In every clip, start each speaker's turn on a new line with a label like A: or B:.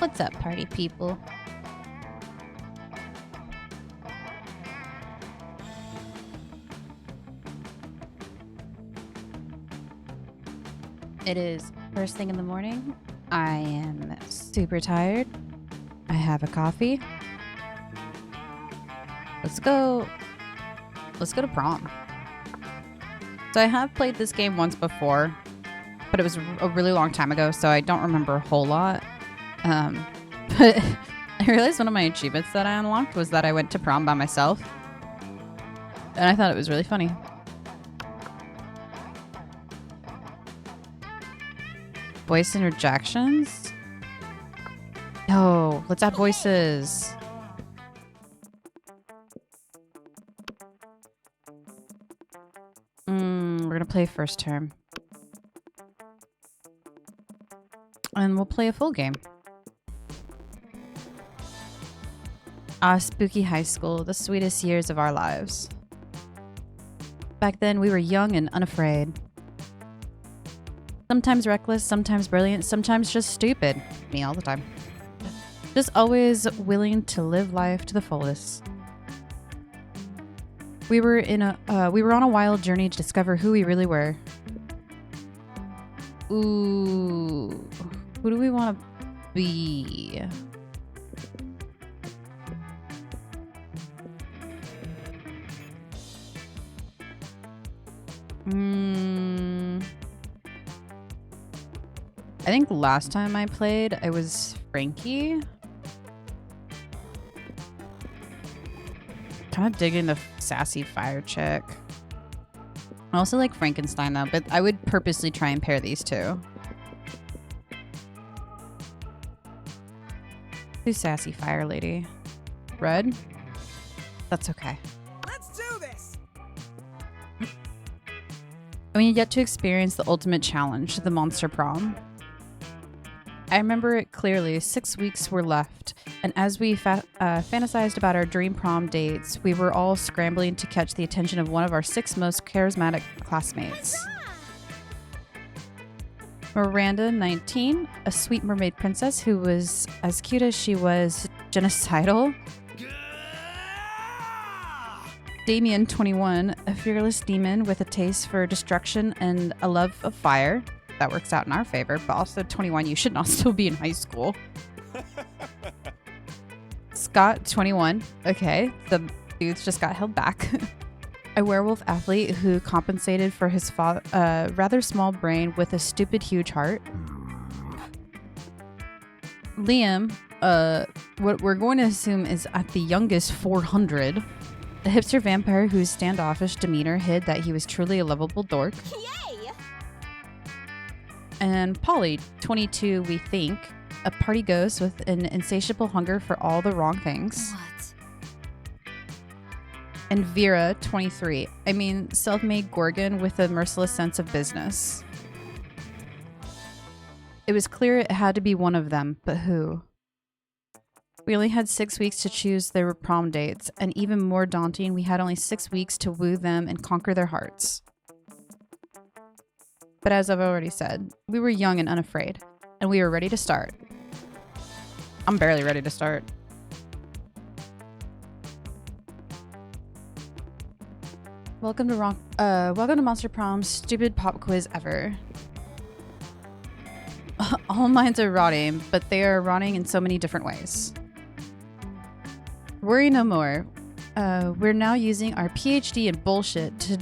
A: What's up, party people? It is first thing in the morning. I am super tired. I have a coffee. Let's go to prom. So I have played this game once before, but it was a really long time ago, so I don't remember a whole lot. But I realized one of my achievements that I unlocked was that I went to prom by myself. And I thought it was really funny. Voice interjections? Oh, let's add voices. We're gonna play first term. And we'll play a full game. Spooky high school, the sweetest years of our lives. Back then, we were young and unafraid. Sometimes reckless, sometimes brilliant, sometimes just stupid. Me all the time. Just always willing to live life to the fullest. We were on a wild journey to discover who we really were. Ooh, who do we want to be? I think last time I played, I was Frankie. Kind of digging the sassy fire chick. I also like Frankenstein though, but I would purposely try and pair these two. Too sassy fire lady. Red? That's okay.
B: Let's do this!
A: And we get to experience the ultimate challenge, the monster prom. I remember it clearly. 6 weeks were left, and as we fantasized about our dream prom dates, we were all scrambling to catch the attention of one of our 6 most charismatic classmates. Miranda, 19, a sweet mermaid princess who was as cute as she was genocidal. Damien, 21, a fearless demon with a taste for destruction and a love of fire. That works out in our favor, but also 21, you should not still be in high school. Scott, 21. Okay, the dudes just got held back. A werewolf athlete who compensated for his rather small brain with a stupid huge heart. Liam, what we're going to assume is at the youngest 400. A hipster vampire whose standoffish demeanor hid that he was truly a lovable dork.
B: Yay!
A: And Polly, 22, we think, a party ghost with an insatiable hunger for all the wrong things.
B: What?
A: And Vera, 23, self-made Gorgon with a merciless sense of business. It was clear it had to be one of them, but who? We only had 6 weeks to choose their prom dates, and even more daunting, we had only 6 weeks to woo them and conquer their hearts. But as I've already said, we were young and unafraid, and we were ready to start. I'm barely ready to start. Welcome to Monster Prom's stupid pop quiz ever. All minds are rotting, but they are rotting in so many different ways. Worry no more. We're now using our PhD in bullshit to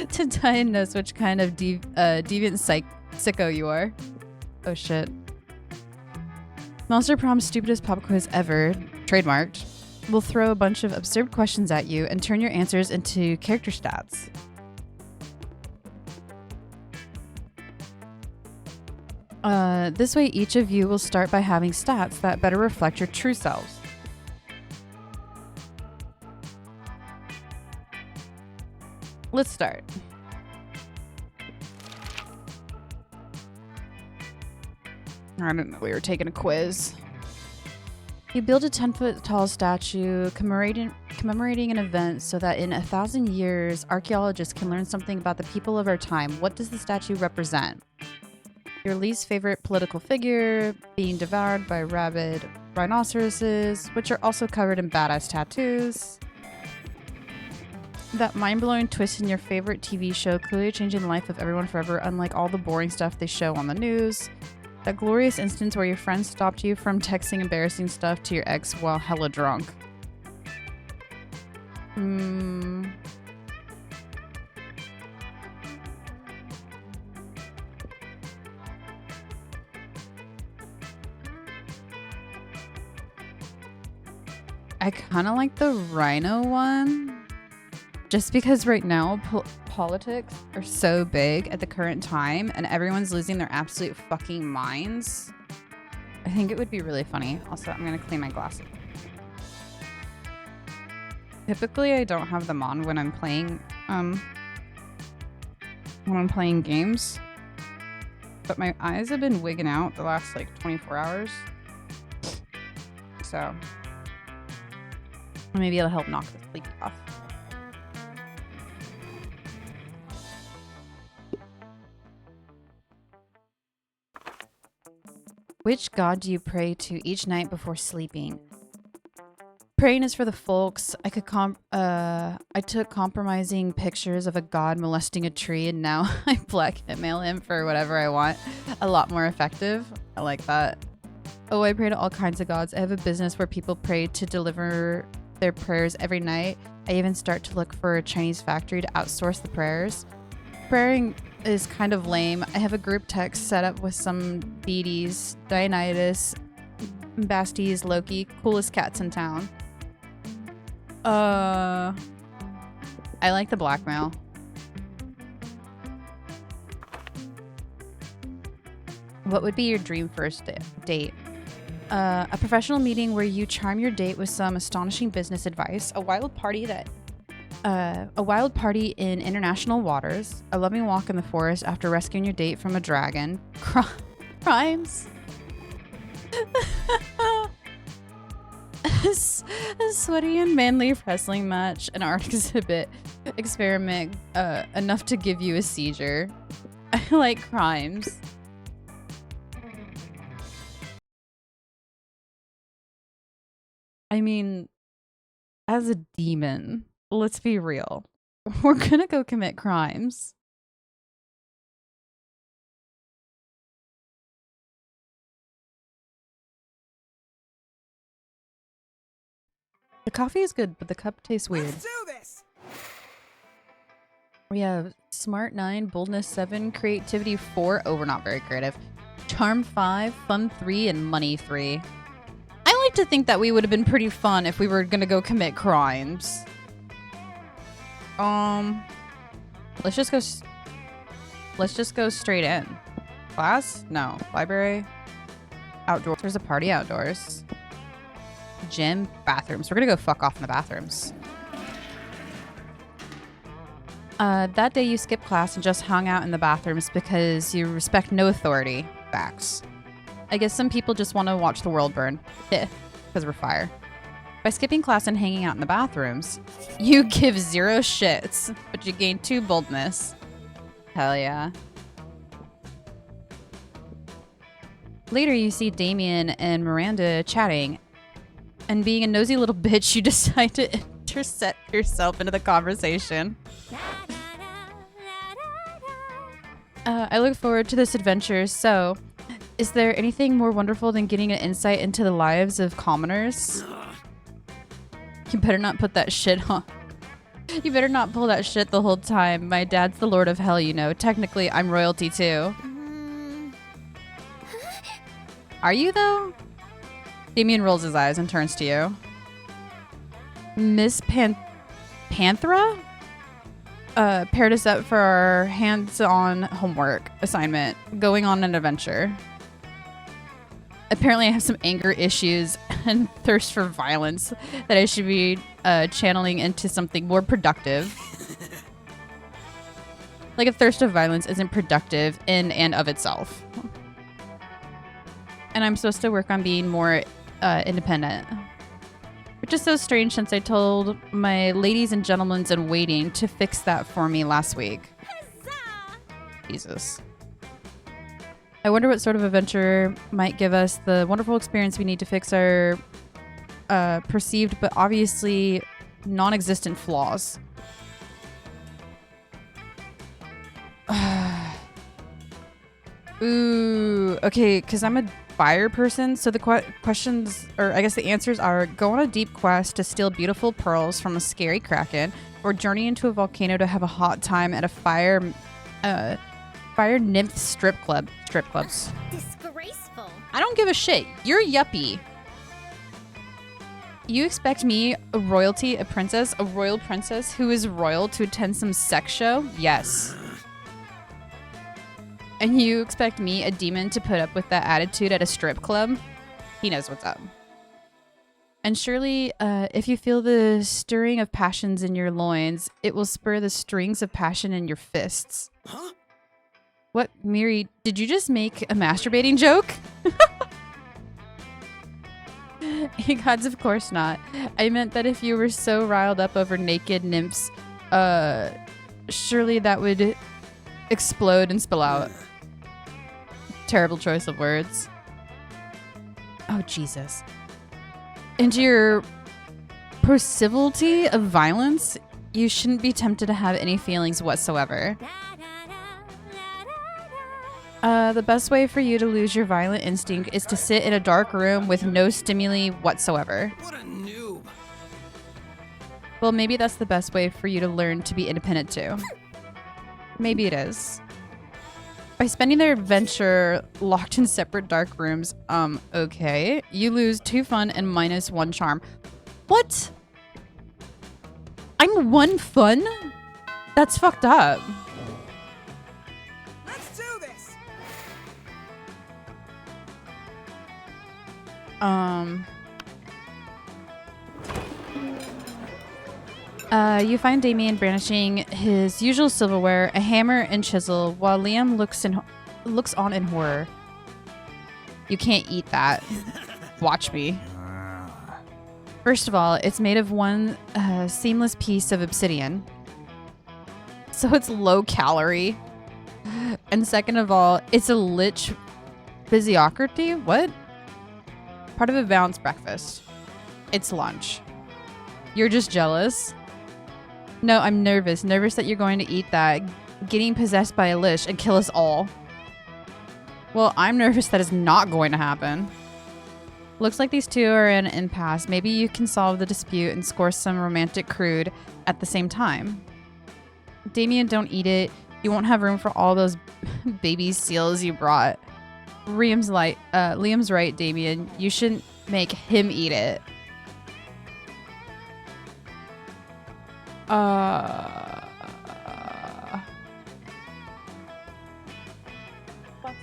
A: to diagnose which kind of deviant sicko you are. Oh shit. Monster Prom's stupidest pop quiz ever, trademarked. We'll throw a bunch of absurd questions at you and turn your answers into character stats. This way, each of you will start by having stats that better reflect your true selves. Let's start. I didn't know we were taking a quiz. You build a 10-foot-tall statue commemorating an event so that in 1,000 years, archaeologists can learn something about the people of our time. What does the statue represent? Your least favorite political figure being devoured by rabid rhinoceroses, which are also covered in badass tattoos. That mind-blowing twist in your favorite TV show clearly changing the life of everyone forever, unlike all the boring stuff they show on the news. That glorious instance where your friend stopped you from texting embarrassing stuff to your ex while hella drunk. I kind of like the rhino one. Just because right now politics are so big at the current time and everyone's losing their absolute fucking minds. I think it would be really funny. Also, I'm going to clean my glasses. Typically, I don't have them on when I'm playing games. But my eyes have been wigging out the last like 24 hours. So maybe it'll help knock the sleep off. Which god do you pray to each night before sleeping? Praying is for the folks. I took compromising pictures of a god molesting a tree and now I blackmail him for whatever I want. A lot more effective. I like that. Oh, I pray to all kinds of gods. I have a business where people pray to deliver their prayers every night. I even start to look for a Chinese factory to outsource the prayers. Praying is kind of lame. I have a group text set up with some deities, Dionysus, Bastes, Loki, coolest cats in town. I like the blackmail. What would be your dream first date? A professional meeting where you charm your date with some astonishing business advice, a wild party in international waters, a loving walk in the forest after rescuing your date from a dragon, crimes, a sweaty and manly wrestling match, an art experiment enough to give you a seizure. I like crimes. I mean, as a demon, let's be real. We're gonna go commit crimes. The coffee is good, but the cup tastes weird.
B: Let's do this.
A: We have Smart 9, Boldness 7, Creativity 4. Oh, we're not very creative. Charm 5, Fun 3, and Money 3. I like to think that we would have been pretty fun if we were gonna go commit crimes. Let's just go straight in. Class? No. Library? Outdoors. There's a party outdoors. Gym? Bathrooms. We're gonna go fuck off in the bathrooms. That day you skipped class and just hung out in the bathrooms because you respect no authority. Facts. I guess some people just want to watch the world burn. Because we're fire. By skipping class and hanging out in the bathrooms, you give 0 shits, but you gain 2 boldness. Hell yeah. Later, you see Damien and Miranda chatting, and being a nosy little bitch, you decide to intercept yourself into the conversation. I look forward to this adventure, so is there anything more wonderful than getting an insight into the lives of commoners? You better not put that shit on. You better not pull that shit the whole time. My dad's the Lord of Hell, you know. Technically, I'm royalty too. Are you, though? Damien rolls his eyes and turns to you. Miss Panthera? Paired us up for our hands-on homework assignment. Going on an adventure. Apparently I have some anger issues and thirst for violence that I should be channeling into something more productive. Like a thirst of violence isn't productive in and of itself. And I'm supposed to work on being more independent. Which is so strange since I told my ladies and gentlemen in waiting to fix that for me last week. Huzzah! Jesus. I wonder what sort of adventure might give us the wonderful experience we need to fix our perceived but obviously non-existent flaws. Ooh, okay, because I'm a fire person, so the questions, or I guess the answers are: go on a deep quest to steal beautiful pearls from a scary kraken, or journey into a volcano to have a hot time at a fire nymph strip clubs.
B: Disgraceful.
A: I don't give a shit. You're yuppie. You expect me, a royal princess who is royal, to attend some sex show? Yes. And you expect me, a demon, to put up with that attitude at a strip club? He knows what's up. And surely, if you feel the stirring of passions in your loins, it will spur the strings of passion in your fists.
C: Huh?
A: What, Miri, did you just make a masturbating joke? Hey gods, of course not. I meant that if you were so riled up over naked nymphs, surely that would explode and spill out. Terrible choice of words. Oh, Jesus. Into your proclivity of violence, you shouldn't be tempted to have any feelings whatsoever. The best way for you to lose your violent instinct is to sit in a dark room with no stimuli whatsoever.
C: What a noob.
A: Well, maybe that's the best way for you to learn to be independent too. Maybe it is. By spending their adventure locked in separate dark rooms, okay, you lose 2 fun and -1 charm. What? I'm 1 fun? That's fucked up.
C: Let's do this.
A: You find Damien brandishing his usual silverware, a hammer and chisel, while Liam looks on in horror. You can't eat that. Watch me. First of all, it's made of one seamless piece of obsidian, so it's low calorie. And second of all, it's a lich physiocracy. What? Part of a balanced breakfast. It's lunch. You're just jealous. No, I'm nervous. Nervous that you're going to eat that, getting possessed by a lich and kill us all. Well, I'm nervous that is not going to happen. Looks like these two are in an impasse. Maybe you can solve the dispute and score some romantic crude at the same time. Damien, don't eat it. You won't have room for all those baby seals you brought. Liam's right, Damien. You shouldn't make him eat it. What?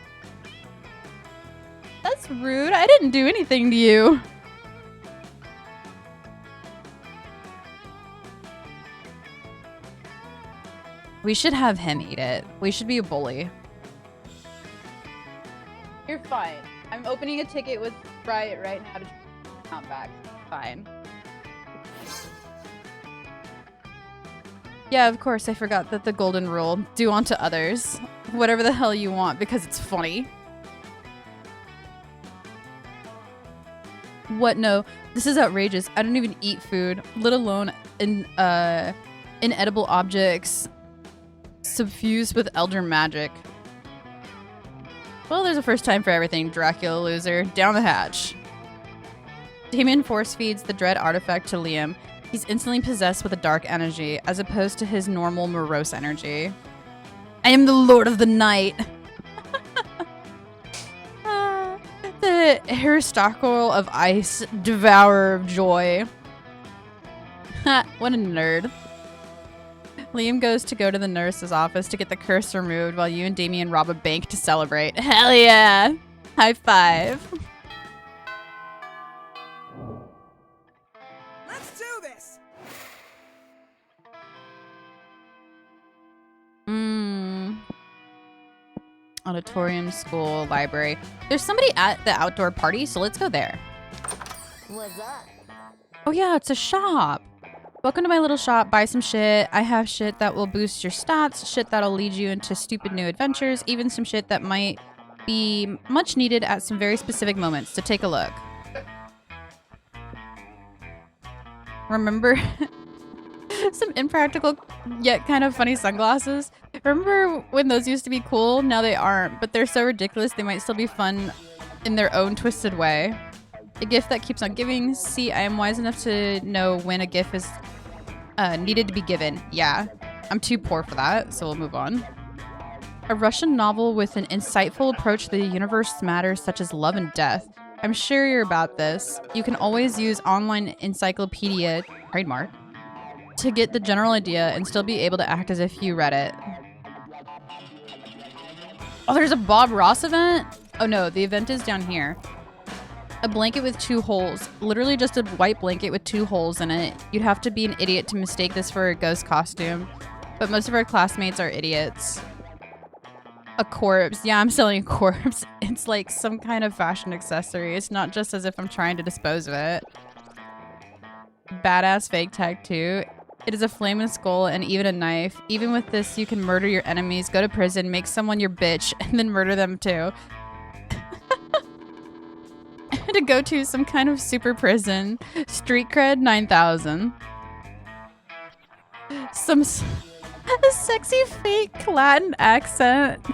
A: That's rude. I didn't do anything to you. We should have him eat it. We should be a bully. You're fine. I'm opening a ticket with Riot right now to count back. Fine. Yeah, of course, I forgot that the golden rule. Do unto others whatever the hell you want because it's funny. What? No, this is outrageous. I don't even eat food, let alone inedible objects suffused with elder magic. Well, there's a first time for everything, Dracula loser. Down the hatch. Damien force feeds the dread artifact to Liam. He's instantly possessed with a dark energy, as opposed to his normal morose energy. I am the Lord of the Night. The Aristotle of Ice, devourer of joy. What a nerd. Liam goes to the nurse's office to get the curse removed while you and Damien rob a bank to celebrate. Hell yeah! High five.
C: Let's do this.
A: Auditorium, school, library. There's somebody at the outdoor party, so let's go there.
B: What's up?
A: Oh yeah, it's a shop. Welcome to my little shop. Buy some shit. I have shit that will boost your stats, shit that'll lead you into stupid new adventures, even some shit that might be much needed at some very specific moments. To take a look. Remember some impractical yet kind of funny sunglasses? Remember when those used to be cool? Now they aren't, but they're so ridiculous they might still be fun in their own twisted way. A gift that keeps on giving. See, I am wise enough to know when a gift is needed to be given. Yeah, I'm too poor for that, so we'll move on. A Russian novel with an insightful approach to the universe matters such as love and death. I'm sure you're about this. You can always use online encyclopedia, trademark, to get the general idea and still be able to act as if you read it. Oh, there's a Bob Ross event? Oh no, the event is down here. A blanket with 2 holes. Literally just a white blanket with 2 holes in it. You'd have to be an idiot to mistake this for a ghost costume. But most of our classmates are idiots. A corpse. Yeah, I'm selling a corpse. It's like some kind of fashion accessory. It's not just as if I'm trying to dispose of it. Badass fake tattoo. It is a flame and skull and even a knife. Even with this, you can murder your enemies, go to prison, make someone your bitch, and then murder them too. To go to some kind of super prison. Street cred 9,000. A sexy fake Latin accent.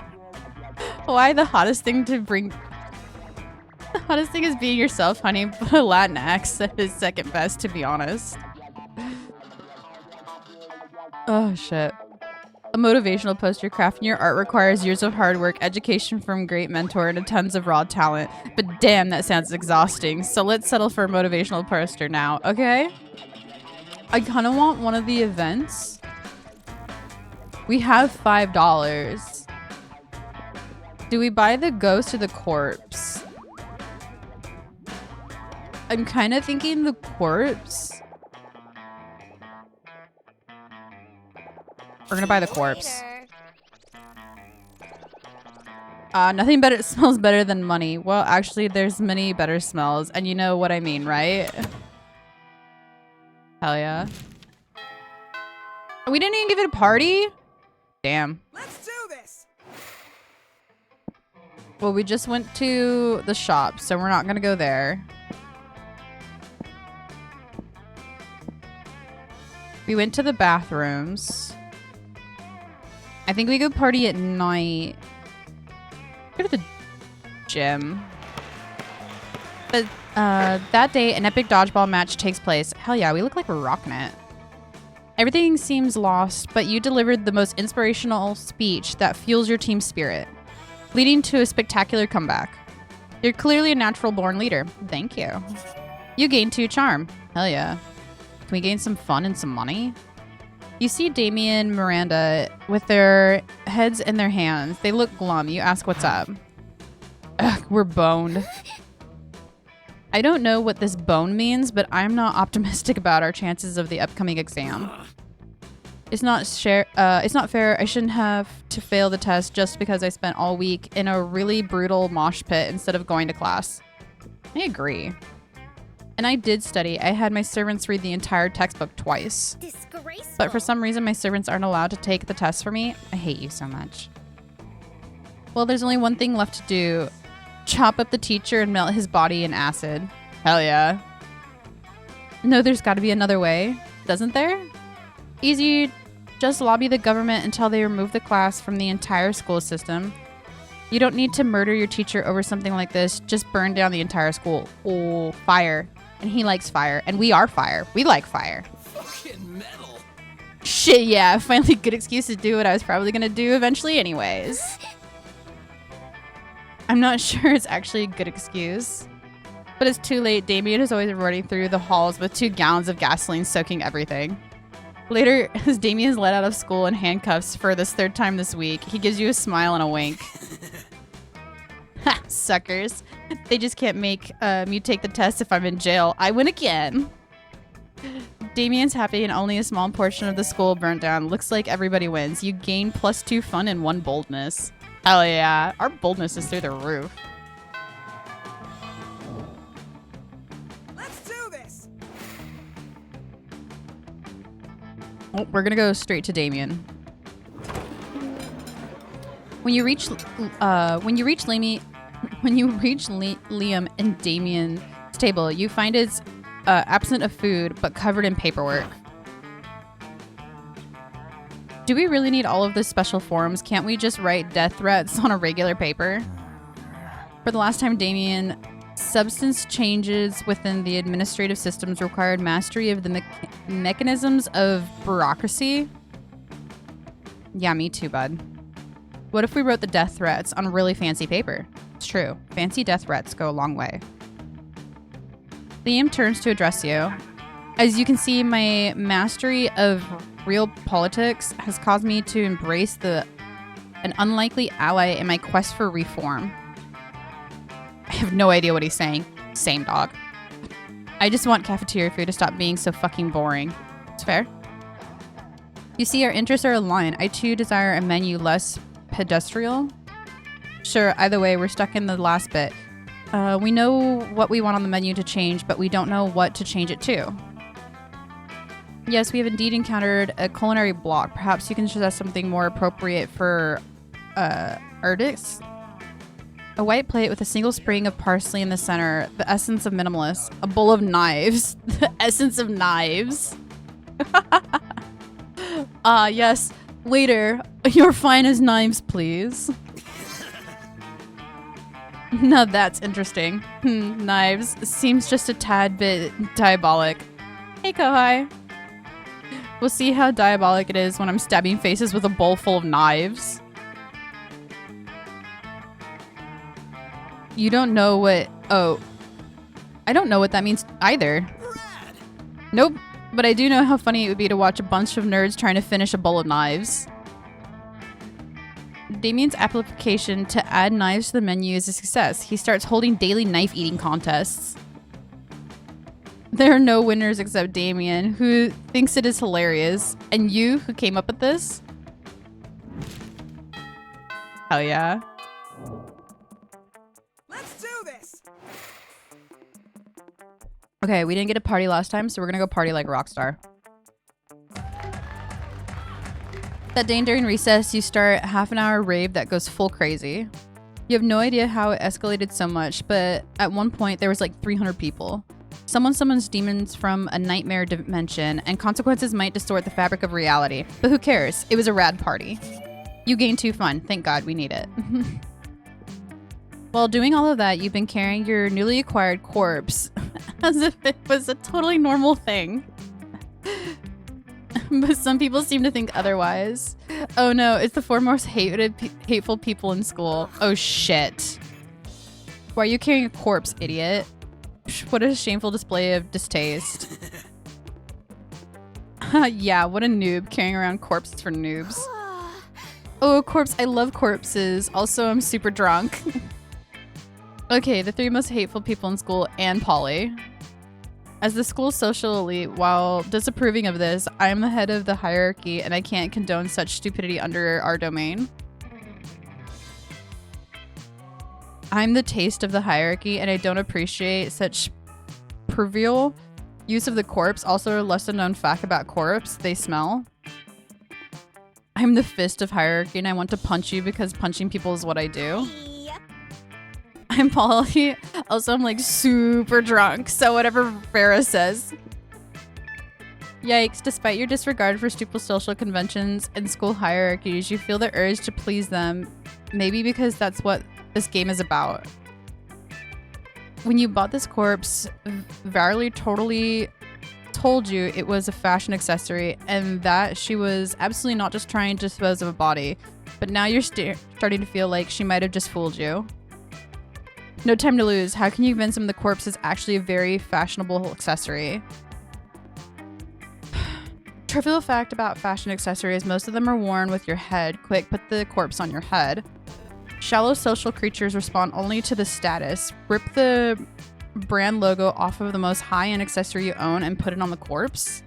A: Why the hottest thing to bring... The hottest thing is being yourself, honey, but a Latin accent is second best, to be honest. Oh, shit. A motivational poster. Crafting your art requires years of hard work, education from a great mentor, and tons of raw talent. But damn, that sounds exhausting. So let's settle for a motivational poster now, okay? I kind of want one of the events. We have $5. Do we buy the ghost or the corpse? I'm kind of thinking the corpse. We're gonna buy the corpse. Nothing better smells better than money. Well, actually, there's many better smells, and you know what I mean, right? Hell yeah. We didn't even give it a party? Damn.
C: Let's do this.
A: Well, we just went to the shop, so we're not gonna go there. We went to the bathrooms. I think we go party at night. Go to the gym. But that day, an epic dodgeball match takes place. Hell yeah, we look like we're rocking it. Everything seems lost, but you delivered the most inspirational speech that fuels your team's spirit, leading to a spectacular comeback. You're clearly a natural-born leader. Thank you. You gained 2 charm. Hell yeah. Can we gain some fun and some money? You see Damien and Miranda with their heads in their hands. They look glum. You ask what's up. Ugh, we're boned. I don't know what this bone means, but I'm not optimistic about our chances of the upcoming exam. It's not fair. I shouldn't have to fail the test just because I spent all week in a really brutal mosh pit instead of going to class. I agree. And I did study. I had my servants read the entire textbook twice.
B: Disgraceful.
A: But for some reason, my servants aren't allowed to take the test for me. I hate you so much. Well, there's only one thing left to do. Chop up the teacher and melt his body in acid. Hell yeah. No, there's got to be another way. Doesn't there? Easy. Just lobby the government until they remove the class from the entire school system. You don't need to murder your teacher over something like this. Just burn down the entire school. Oh, fire. And he likes fire. And we are fire. We like fire.
C: Fucking metal.
A: Shit, yeah. Finally, good excuse to do what I was probably going to do eventually anyways. I'm not sure it's actually a good excuse. But it's too late. Damien is always running through the halls with 2 gallons of gasoline soaking everything. Later, as Damien is let out of school in handcuffs for this 3rd time this week, he gives you a smile and a wink. Ha, suckers. They just can't make me take the test if I'm in jail. I win again. Damien's happy and only a small portion of the school burnt down. Looks like everybody wins. You gain +2 fun and 1 boldness. Hell yeah. Our boldness is through the roof.
C: Let's do this.
A: Oh, we're gonna go straight to Damien. When you reach Liam and Damien's table, you find it's absent of food but covered in paperwork. Do we really need all of those special forms? Can't we just write death threats on a regular paper? For the last time, Damien, substance changes within the administrative systems required mastery of the mechanisms of bureaucracy. Yeah, me too, bud. What if we wrote the death threats on really fancy paper? It's true. Fancy death threats go a long way. Liam turns to address you. As you can see, my mastery of real politics has caused me to embrace an unlikely ally in my quest for reform. I have no idea what he's saying. Same dog. I just want cafeteria food to stop being so fucking boring. It's fair. You see, our interests are aligned. I too desire a menu less pedestrian. Sure, either way, we're stuck in the last bit. We know what we want on the menu to change, but we don't know what to change it to. Yes, we have indeed encountered a culinary block. Perhaps you can suggest something more appropriate for Erdix. A white plate with a single sprig of parsley in the center. The essence of minimalist. A bowl of knives. The essence of knives. Yes. Waiter, your finest knives, please. Now that's interesting. Knives. Seems just a tad bit diabolic. Hey, Kohai. We'll see how diabolic it is when I'm stabbing faces with a bowl full of knives. You don't know what... Oh. I don't know what that means either. Nope. But I do know how funny it would be to watch a bunch of nerds trying to finish a bowl of knives. Damien's application to add knives to the menu is a success. He starts holding daily knife eating contests. There are no winners except Damien, who thinks it is hilarious. And you, who came up with this? Hell yeah.
C: Let's do this.
A: Okay, we didn't get a party last time, so we're gonna go party like a rock star. That day during recess, you start a half-an-hour rave that goes full crazy. You have no idea how it escalated so much, but at one point there was like 300 people. Someone summons demons from a nightmare dimension, and consequences might distort the fabric of reality. But who cares? It was a rad party. You gained 2 fun. Thank God we need it. While doing all of that, you've been carrying your newly acquired corpse as if it was a totally normal thing. But some people seem to think otherwise. Oh no, it's the 4 most hateful people in school. Oh shit. Why are you carrying a corpse, idiot? What a shameful display of distaste. Yeah, what a noob carrying around corpses for noobs. Oh, corpse, I love corpses. Also, I'm super drunk. Okay, the 3 most hateful people in school and Polly. As the school's social elite, while disapproving of this, I am the head of the hierarchy and I can't condone such stupidity under our domain. I'm the taste of the hierarchy and I don't appreciate such trivial use of the corpse. Also, a lesser known fact about corpse, they smell. I'm the fist of hierarchy and I want to punch you because punching people is what I do. I'm Polly. Also, I'm like super drunk, so whatever Vera says. Yikes, despite your disregard for stupid social conventions and school hierarchies, you feel the urge to please them. Maybe because that's what this game is about. When you bought this corpse, Varley totally told you it was a fashion accessory and that she was absolutely not just trying to dispose of a body. But now you're starting to feel like she might have just fooled you. No time to lose. How can you convince them the corpse is actually a very fashionable accessory? Trivial fact about fashion accessories, most of them are worn with your head. Quick, put the corpse on your head. Shallow social creatures respond only to the status. Rip the brand logo off of the most high-end accessory you own and put it on the corpse.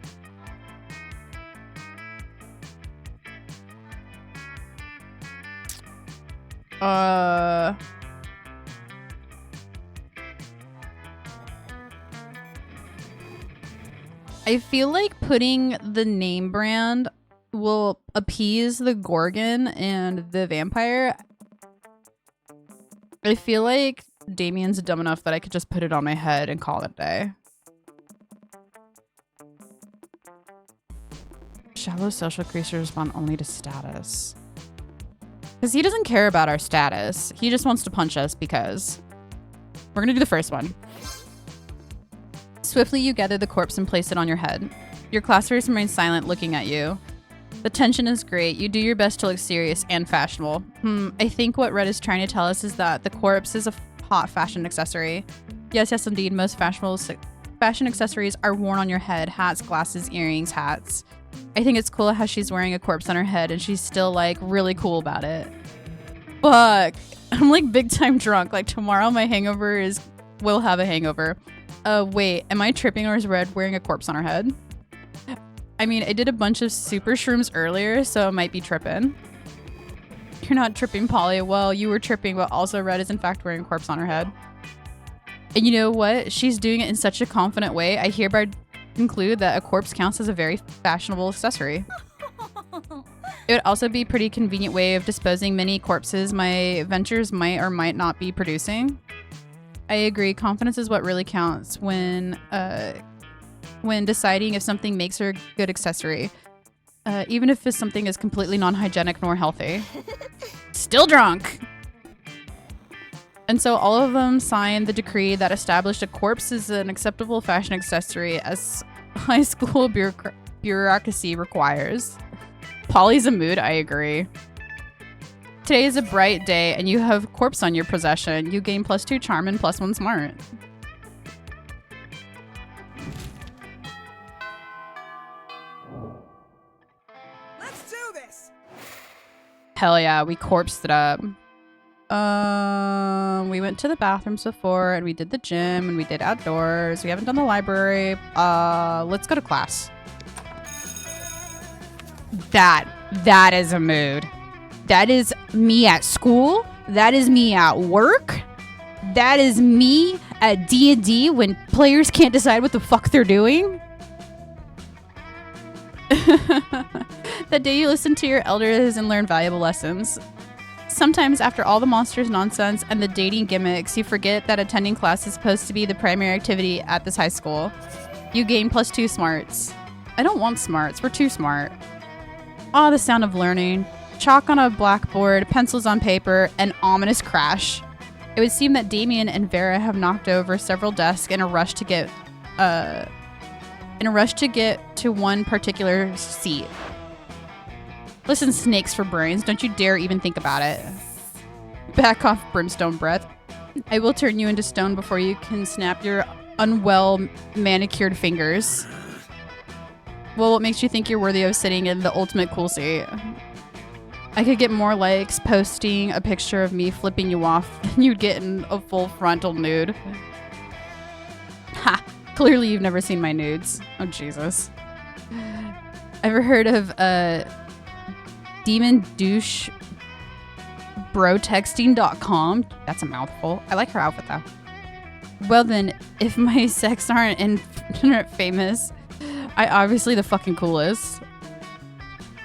A: I feel like putting the name brand will appease the Gorgon and the vampire. I feel like Damien's dumb enough that I could just put it on my head and call it a day. Shallow social creatures respond only to status. Because he doesn't care about our status. He just wants to punch us because... We're going to do the first one. Swiftly, you gather the corpse and place it on your head. Your classmates remain silent, looking at you. The tension is great. You do your best to look serious and fashionable. I think what Red is trying to tell us is that the corpse is a hot fashion accessory. Yes, indeed. Most fashionable fashion accessories are worn on your head. Hats, glasses, earrings, hats. I think it's cool how she's wearing a corpse on her head and she's still, like, really cool about it. Fuck. I'm, like, big time drunk. Like, tomorrow my hangover is... We'll have a hangover. Wait. Am I tripping or is Red wearing a corpse on her head? I mean, I did a bunch of super shrooms earlier, so I might be tripping. You're not tripping, Polly. Well, you were tripping, but also Red is in fact wearing a corpse on her head. And you know what? She's doing it in such a confident way. I hereby conclude that a corpse counts as a very fashionable accessory. It would also be a pretty convenient way of disposing many corpses my ventures might or might not be producing. I agree. Confidence is what really counts when deciding if something makes her a good accessory. Even if something is completely non-hygienic nor healthy. Still drunk! And so all of them signed the decree that established a corpse as an acceptable fashion accessory as high school bureaucracy requires. Polly's a mood, I agree. Today is a bright day and you have corpse on your possession. You gain +2 charm and +1 smart.
C: Let's do this.
A: Hell yeah, we corpsed it up. We went to the bathrooms before and we did the gym and we did outdoors. We haven't done the library. Let's go to class. That is a mood. That is me at school. That is me at work. That is me at D&D when players can't decide what the fuck they're doing. That day you listen to your elders and learn valuable lessons. Sometimes after all the monsters nonsense and the dating gimmicks, you forget that attending class is supposed to be the primary activity at this high school. You gain +2 smarts. I don't want smarts. We're too smart. Ah, the sound of learning. Chalk on a blackboard, pencils on paper, an ominous crash. It would seem that Damien and Vera have knocked over several desks in a rush to get to one particular seat. Listen, snakes for brains, don't you dare even think about it. Back off, brimstone breath. I will turn you into stone before you can snap your unwell manicured fingers. Well, what makes you think you're worthy of sitting in the ultimate cool seat? I could get more likes posting a picture of me flipping you off than you'd get in a full frontal nude. Ha! Clearly you've never seen my nudes. Oh, Jesus. Ever heard of, demon douche brotexting.com? That's a mouthful. I like her outfit, though. Well, then, if my sex aren't internet famous, I obviously the fucking coolest.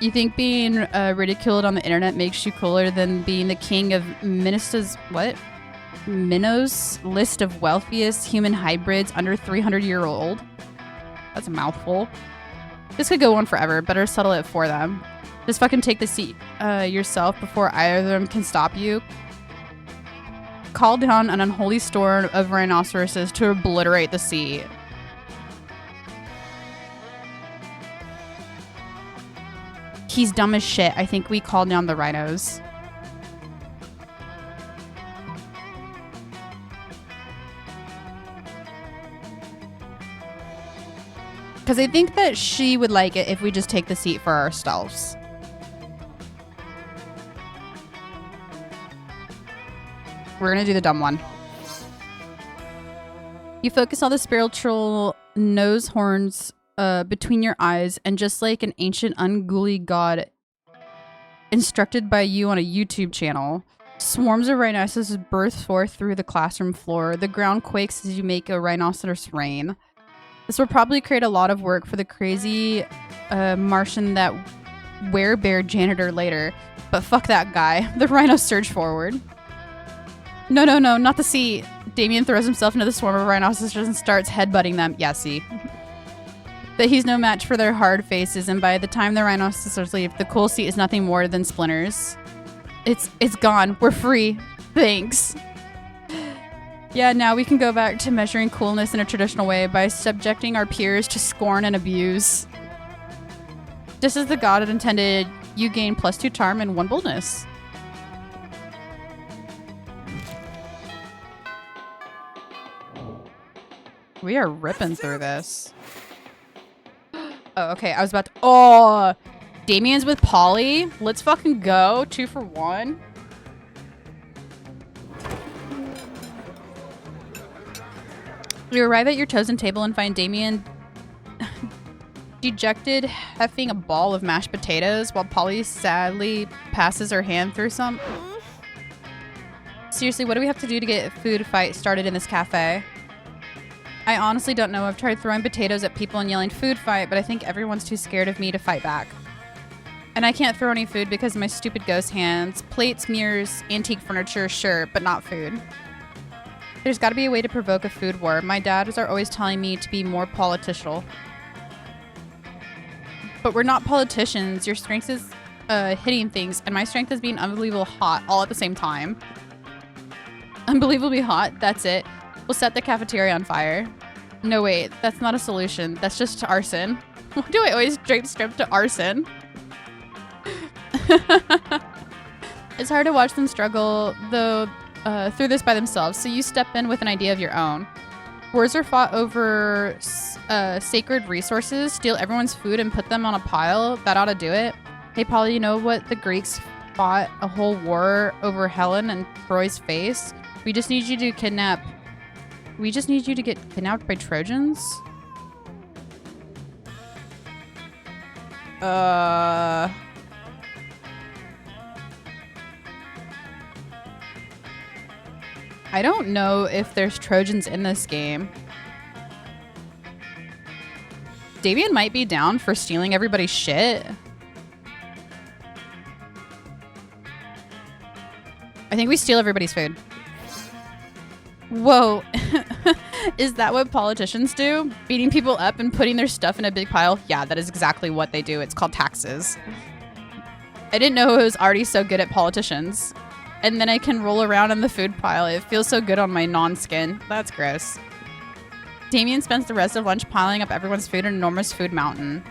A: You think being ridiculed on the internet makes you cooler than being the king of Minno's list of wealthiest human hybrids under 300-year-old? That's a mouthful. This could go on forever. Better settle it for them. Just fucking take the seat yourself before either of them can stop you. Call down an unholy storm of rhinoceroses to obliterate the seat. He's dumb as shit. I think we called down the rhinos. Because I think that she would like it if we just take the seat for ourselves. We're going to do the dumb one. You focus on the spiritual nose horns between your eyes, and just like an ancient unruly god instructed by you on a YouTube channel, swarms of rhinoceroses burst forth through the classroom floor. The ground quakes as you make a rhinoceros rain. This will probably create a lot of work for the crazy Martian that werebear janitor later, but fuck that guy. The rhinos surge forward. No, no, no, not the seat. Damien throws himself into the swarm of rhinoceroses and starts headbutting them. Yeah, see. That he's no match for their hard faces, and by the time the rhinoceros leave, the cool seat is nothing more than splinters. It's gone. We're free. Thanks. Yeah, now we can go back to measuring coolness in a traditional way by subjecting our peers to scorn and abuse. Just as the god had intended, you gain +2 charm and 1 boldness. We are ripping through this. Oh, okay. I was about to... Oh! Damien's with Polly. Let's fucking go. 2 for 1. You arrive at your chosen table and find Damien dejected, heffing a ball of mashed potatoes while Polly sadly passes her hand through some. Seriously, what do we have to do to get a food fight started in this cafe? I honestly don't know. I've tried throwing potatoes at people and yelling food fight, but I think everyone's too scared of me to fight back. And I can't throw any food because of my stupid ghost hands. Plates, mirrors, antique furniture, sure, but not food. There's got to be a way to provoke a food war. My dads are always telling me to be more political. But we're not politicians. Your strength is hitting things, and my strength is being unbelievable hot all at the same time. Unbelievably hot, that's it. We'll set the cafeteria on fire. No, wait, that's not a solution. That's just arson. Why do I always strip to arson? It's hard to watch them struggle, though, through this by themselves, so you step in with an idea of your own. Wars are fought over sacred resources, steal everyone's food and put them on a pile. That ought to do it. Hey, Polly, you know what? The Greeks fought a whole war over Helen and Troy's face. We just need you to kidnap... We just need you to get kidnapped by Trojans? I don't know if there's Trojans in this game. Damien might be down for stealing everybody's shit. I think we steal everybody's food. Whoa. Is that what politicians do? Beating people up and putting their stuff in a big pile? Yeah, that is exactly what they do. It's called taxes. I didn't know it was already so good at politicians. And then I can roll around in the food pile. It feels so good on my non-skin. That's gross. Damien spends the rest of lunch piling up everyone's food in an enormous food mountain.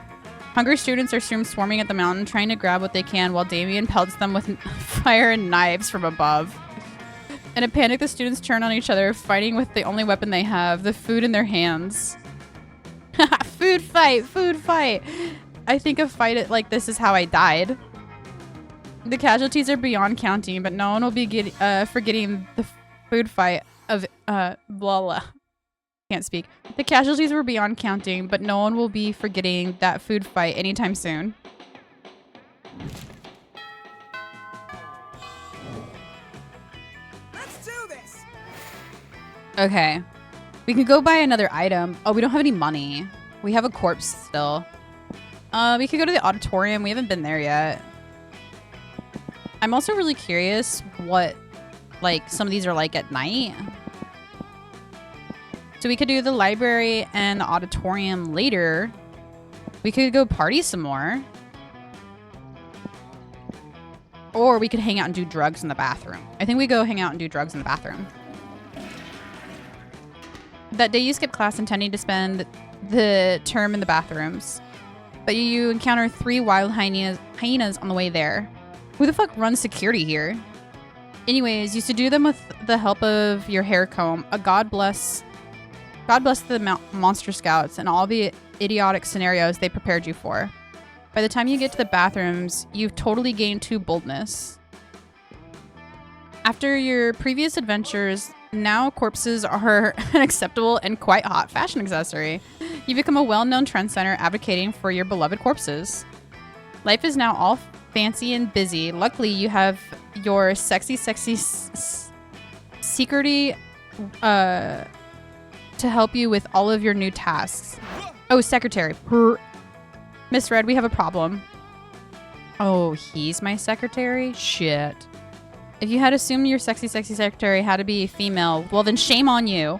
A: Hungry students are soon swarming at the mountain, trying to grab what they can, while Damien pelts them with fire and knives from above. In a panic, the students turn on each other, fighting with the only weapon they have, the food in their hands. Food fight! Food fight! I think a fight like this is how I died. The casualties are beyond counting, but no one will be forgetting the food fight of blah blah. Can't speak. The casualties were beyond counting, but no one will be forgetting that food fight anytime soon.
C: Let's do this.
A: Okay. We can go buy another item. Oh, we don't have any money. We have a corpse still. We could go to the auditorium. We haven't been there yet. I'm also really curious what, like, some of these are like at night. So we could do the library and the auditorium later. We could go party some more. Or we could hang out and do drugs in the bathroom. I think we go hang out and do drugs in the bathroom. That day you skip class intending to spend the term in the bathrooms. But you encounter 3 wild hyenas on the way there. Who the fuck runs security here? Anyways, you subdue them with the help of your hair comb. God bless the monster scouts and all the idiotic scenarios they prepared you for. By the time you get to the bathrooms, you've totally gained 2 boldness. After your previous adventures, now corpses are an acceptable and quite hot fashion accessory. You become a well-known trendsetter advocating for your beloved corpses. Life is now all fancy and busy. Luckily, you have your sexy security to help you with all of your new tasks. Oh, secretary. Miss Red, we have a problem. Oh, he's my secretary? Shit. If you had assumed your sexy secretary had to be female, well then shame on you.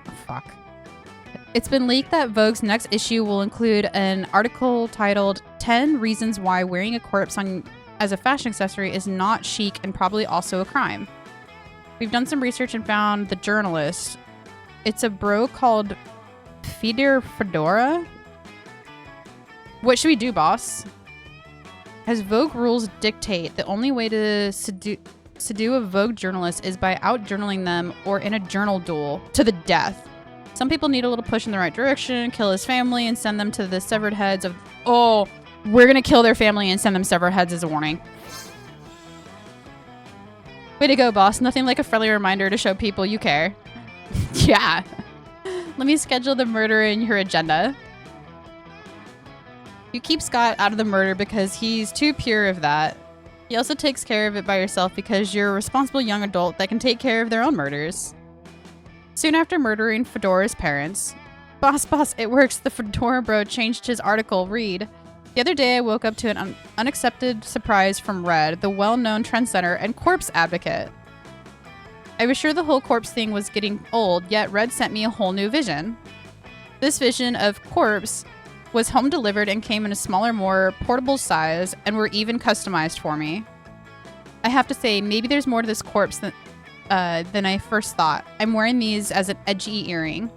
A: Oh, fuck. It's been leaked that Vogue's next issue will include an article titled 10 Reasons Why Wearing a Corpse on as a Fashion Accessory is Not Chic and Probably Also a Crime. We've done some research and found the journalist. It's a bro called Fedora. What should we do, boss? As Vogue rules dictate, the only way to subdue a Vogue journalist is by out-journaling them or in a journal duel to the death. Some people need a little push in the right direction, kill his family, and send them to the severed heads of... Oh, we're gonna kill their family and send them severed heads as a warning. Way to go, boss. Nothing like a friendly reminder to show people you care. Yeah. Let me schedule the murder in your agenda. You keep Scott out of the murder because he's too pure of that. He also takes care of it by yourself because you're a responsible young adult that can take care of their own murders. Soon after murdering Fedora's parents, boss, it works. The Fedora bro changed his article. Read. The other day I woke up to an unaccepted surprise from Red, the well-known trendsetter and corpse advocate. I was sure the whole corpse thing was getting old, yet Red sent me a whole new vision. This vision of corpse was home delivered and came in a smaller, more portable size, and were even customized for me. I have to say, maybe there's more to this corpse than I first thought. I'm wearing these as an edgy earring.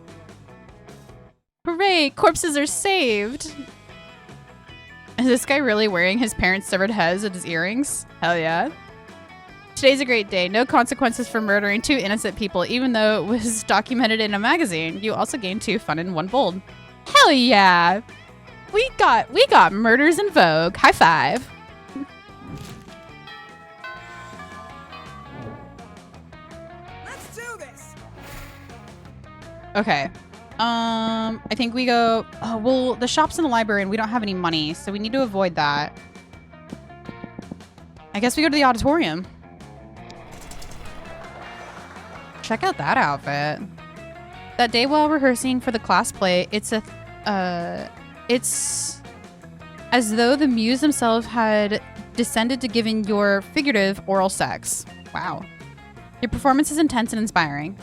A: Hooray! Corpses are saved! Is this guy really wearing his parents' severed heads as his earrings? Hell yeah. Today's a great day. No consequences for murdering 2 innocent people, even though it was documented in a magazine. You also gained 2 fun and 1 bold. Hell yeah! We got murders in Vogue. High five.
C: Let's do this.
A: Okay. I think we go... Oh, well, the shop's in the library and we don't have any money, so we need to avoid that. I guess we go to the auditorium. Check out that outfit. That day while rehearsing for the class play, it's as though the muse themselves had descended to giving your figurative oral sex. Wow. Your performance is intense and inspiring.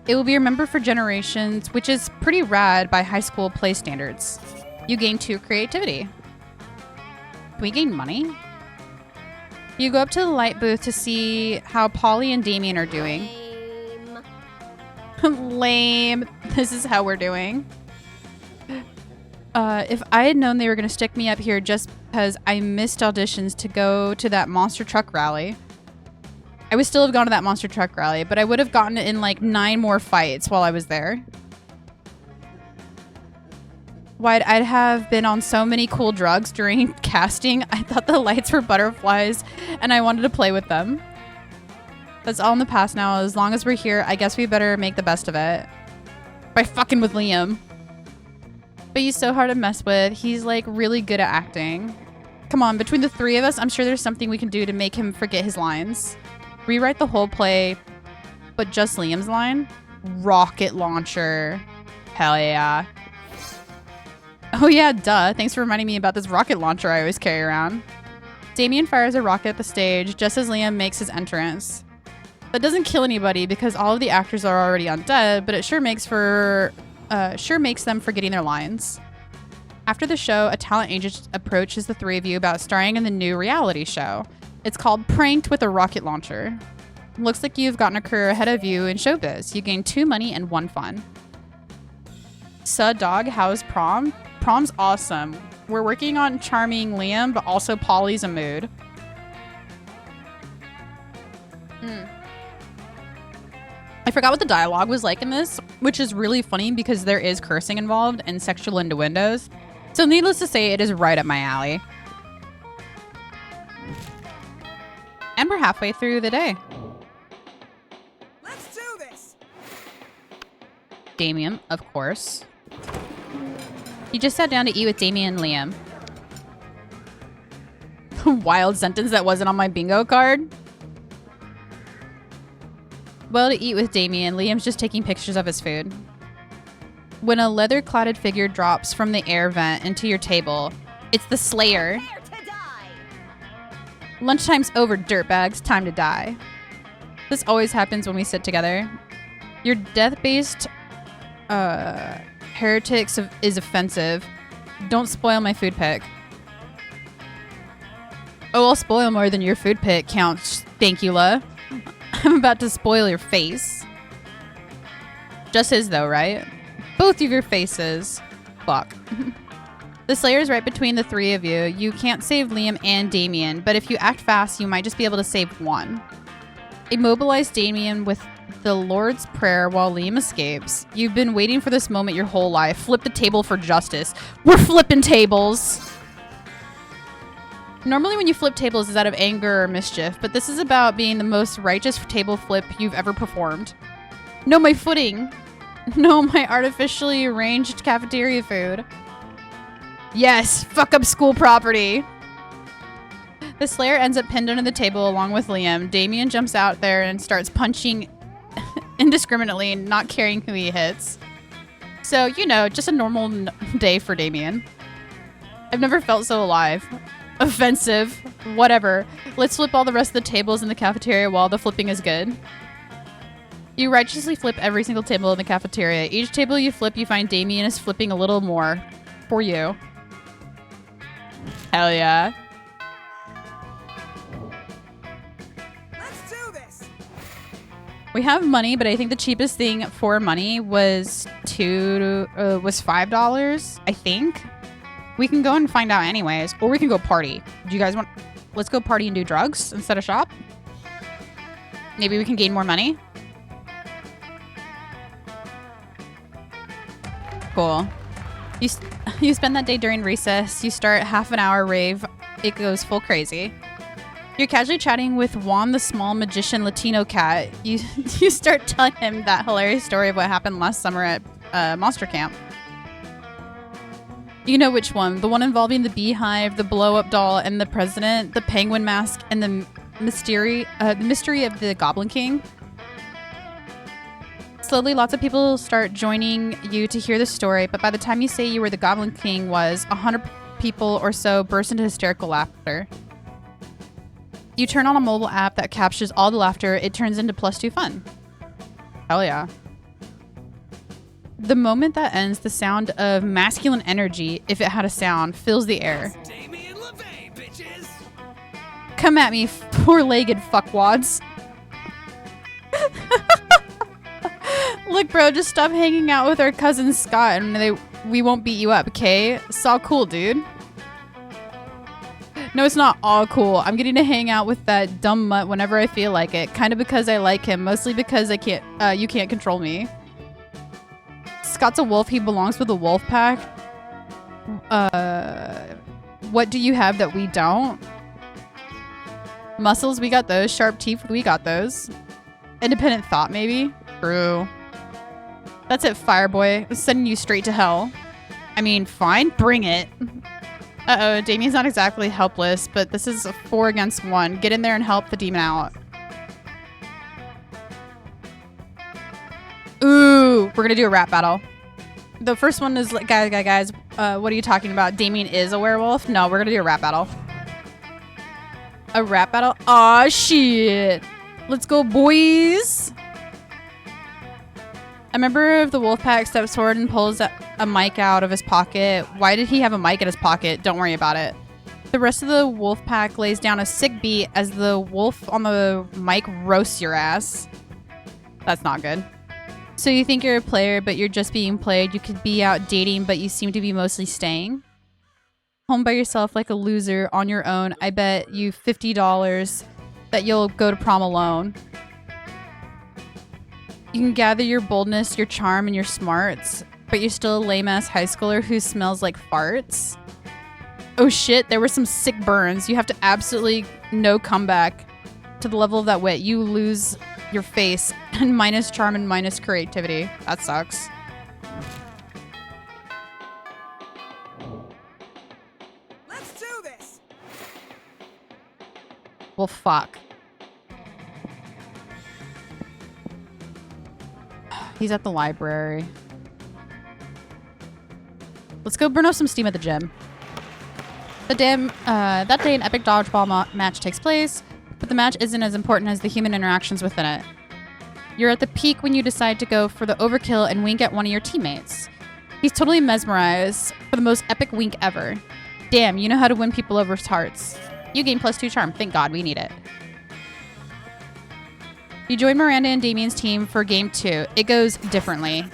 A: It will be remembered for generations, which is pretty rad by high school play standards. You gain 2 creativity. Can we gain money? You go up to the light booth to see how Polly and Damien are doing. Lame. This is how we're doing. If I had known they were going to stick me up here just because I missed auditions to go to that monster truck rally, I would still have gone to that monster truck rally, but I would have gotten in like 9 more fights while I was there. I'd have been on so many cool drugs during casting. I thought the lights were butterflies and I wanted to play with them. That's all in the past now. As long as we're here, I guess we better make the best of it. By fucking with Liam. But he's so hard to mess with. He's like really good at acting. Come on, between the 3 of us, I'm sure there's something we can do to make him forget his lines. Rewrite the whole play, but just Liam's line? Rocket launcher. Hell yeah. Oh yeah, duh. Thanks for reminding me about this rocket launcher I always carry around. Damien fires a rocket at the stage just as Liam makes his entrance. That doesn't kill anybody because all of the actors are already undead, but it sure makes them forgetting their lines. After the show, a talent agent approaches the 3 of you about starring in the new reality show. It's called Pranked with a Rocket Launcher. Looks like you've gotten a career ahead of you in showbiz. You gain 2 money and 1 fun. Suh dog, how's prom? Prom's awesome. We're working on charming Liam, but also Polly's a mood. I forgot what the dialogue was like in this, which is really funny because there is cursing involved and sexual innuendos. So needless to say, it is right up my alley. And we're halfway through the day.
C: Let's do this.
A: Damien, of course. He just sat down to eat with Damien and Liam. Wild sentence that wasn't on my bingo card. Well, to eat with Damien, Liam's just taking pictures of his food. When a leather-cladded figure drops from the air vent into your table, it's the Slayer.
B: Prepare to die.
A: Lunchtime's over, dirtbags. Time to die. This always happens when we sit together. Your death-based heretics is offensive. Don't spoil my food pick. Oh, I'll spoil more than your food pick, Count Stankula. I'm about to spoil your face. Just his though, right? Both of your faces. Fuck. The Slayer's right between the three of you. You can't save Liam and Damien, but if you act fast, you might just be able to save one. Immobilize Damien with the Lord's Prayer while Liam escapes. You've been waiting for this moment your whole life. Flip the table for justice. We're flipping tables! Normally when you flip tables is out of anger or mischief, but this is about being the most righteous table flip you've ever performed. No, my footing. No, my artificially arranged cafeteria food. Yes, fuck up school property. The Slayer ends up pinned under the table along with Liam. Damien jumps out there and starts punching indiscriminately, not caring who he hits. So, you know, just a normal day for Damien. I've never felt so alive. Offensive. Whatever. Let's flip all the rest of the tables in the cafeteria while the flipping is good. You righteously flip every single table in the cafeteria. Each table you flip, you find Damien is flipping a little more. For you. Hell yeah.
C: Let's do this.
A: We have money, but I think the cheapest thing for money was $5, I think. We can go and find out anyways, or we can go party. Do you guys want... Let's go party and do drugs instead of shop? Maybe we can gain more money? Cool. You spend that day during recess. You start half an hour rave. It goes full crazy. You're casually chatting with Juan, the small magician Latino cat. You start telling him that hilarious story of what happened last summer at Monster Camp. You know which one. The one involving the beehive, the blow-up doll, and the president, the penguin mask, and the mystery of the Goblin King. Slowly, lots of people start joining you to hear the story, but by the time you say you were the Goblin King 100 people or so burst into hysterical laughter. You turn on a mobile app that captures all the laughter. It turns into +2 fun. Hell yeah. The moment that ends, the sound of masculine energy, if it had a sound, fills the air.
C: Damien LaVey, bitches.
A: Come at me, four-legged fuckwads. Look, bro, just stop hanging out with our cousin Scott and we won't beat you up, okay? It's all cool, dude. No, it's not all cool. I'm getting to hang out with that dumb mutt whenever I feel like it. Kind of because I like him, mostly because you can't control me. Scott's a wolf. He belongs with the wolf pack. What do you have that we don't? Muscles, we got those. Sharp teeth, we got those. Independent thought, maybe? True. That's it, Fireboy. I'm sending you straight to hell. I mean, fine. Bring it. Uh-oh, Damien's not exactly helpless, but this is a 4 against 1. Get in there and help the demon out. Ooh, we're gonna do a rap battle. The first one is like, guys, what are you talking about? Damien is a werewolf? No, we're gonna do a rap battle. A rap battle? Aw, shit. Let's go, boys. A member of the Wolfpack steps forward and pulls a mic out of his pocket. Why did he have a mic in his pocket? Don't worry about it. The rest of the Wolfpack lays down a sick beat as the wolf on the mic roasts your ass. That's not good. So you think you're a player, but you're just being played. You could be out dating, but you seem to be mostly staying. Home by yourself like a loser on your own. I bet you $50 that you'll go to prom alone. You can gather your boldness, your charm, and your smarts, but you're still a lame-ass high schooler who smells like farts. Oh shit, there were some sick burns. You have to absolutely no comeback to the level of that wit. You lose your face and minus charm and minus creativity. That sucks.
C: Let's do this.
A: Well, fuck. He's at the library. Let's go burn off some steam at the gym. That day an epic dodgeball match takes place, but the match isn't as important as the human interactions within it. You're at the peak when you decide to go for the overkill and wink at one of your teammates. He's totally mesmerized for the most epic wink ever. Damn, you know how to win people over's hearts. You gain +2 charm. Thank God, we need it. You join Miranda and Damien's team for game 2. It goes differently.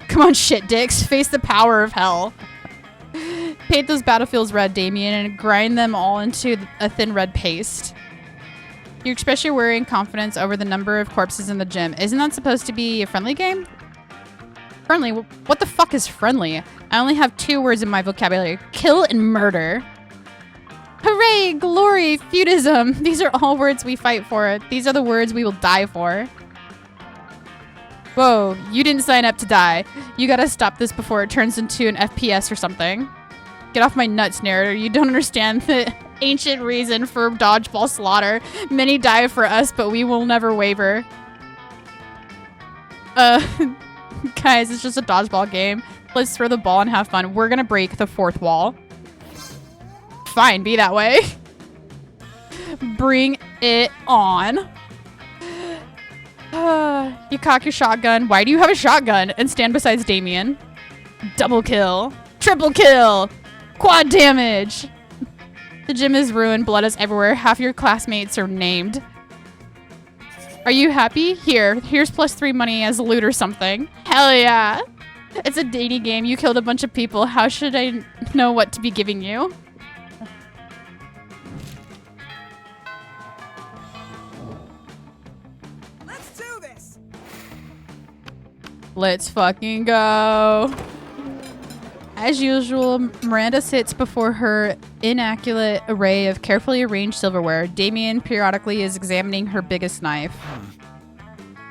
A: Come on, shit dicks. Face the power of hell. Paint those battlefields red, Damien, and grind them all into a thin red paste. You express your worry and confidence over the number of corpses in the gym. Isn't that supposed to be a friendly game? Friendly? What the fuck is friendly? I only have 2 words in my vocabulary. Kill and murder. Hooray! Glory! Feudism! These are all words we fight for. These are the words we will die for. Whoa, you didn't sign up to die. You gotta stop this before it turns into an FPS or something. Get off my nuts, narrator. You don't understand the ancient reason for dodgeball slaughter. Many die for us, but we will never waver. Guys, it's just a dodgeball game. Let's throw the ball and have fun. We're gonna break the 4th wall. Fine, be that way. Bring it on. You cock your shotgun. Why do you have a shotgun? And stand beside Damien. Double kill. Triple kill. Quad damage. The gym is ruined. Blood is everywhere. Half your classmates are named. Are you happy? Here's +3 money as loot or something. Hell yeah. It's a dating game. You killed a bunch of people. How should I know what to be giving you? Let's fucking go. As usual, Miranda sits before her immaculate array of carefully arranged silverware. Damien periodically is examining her biggest knife.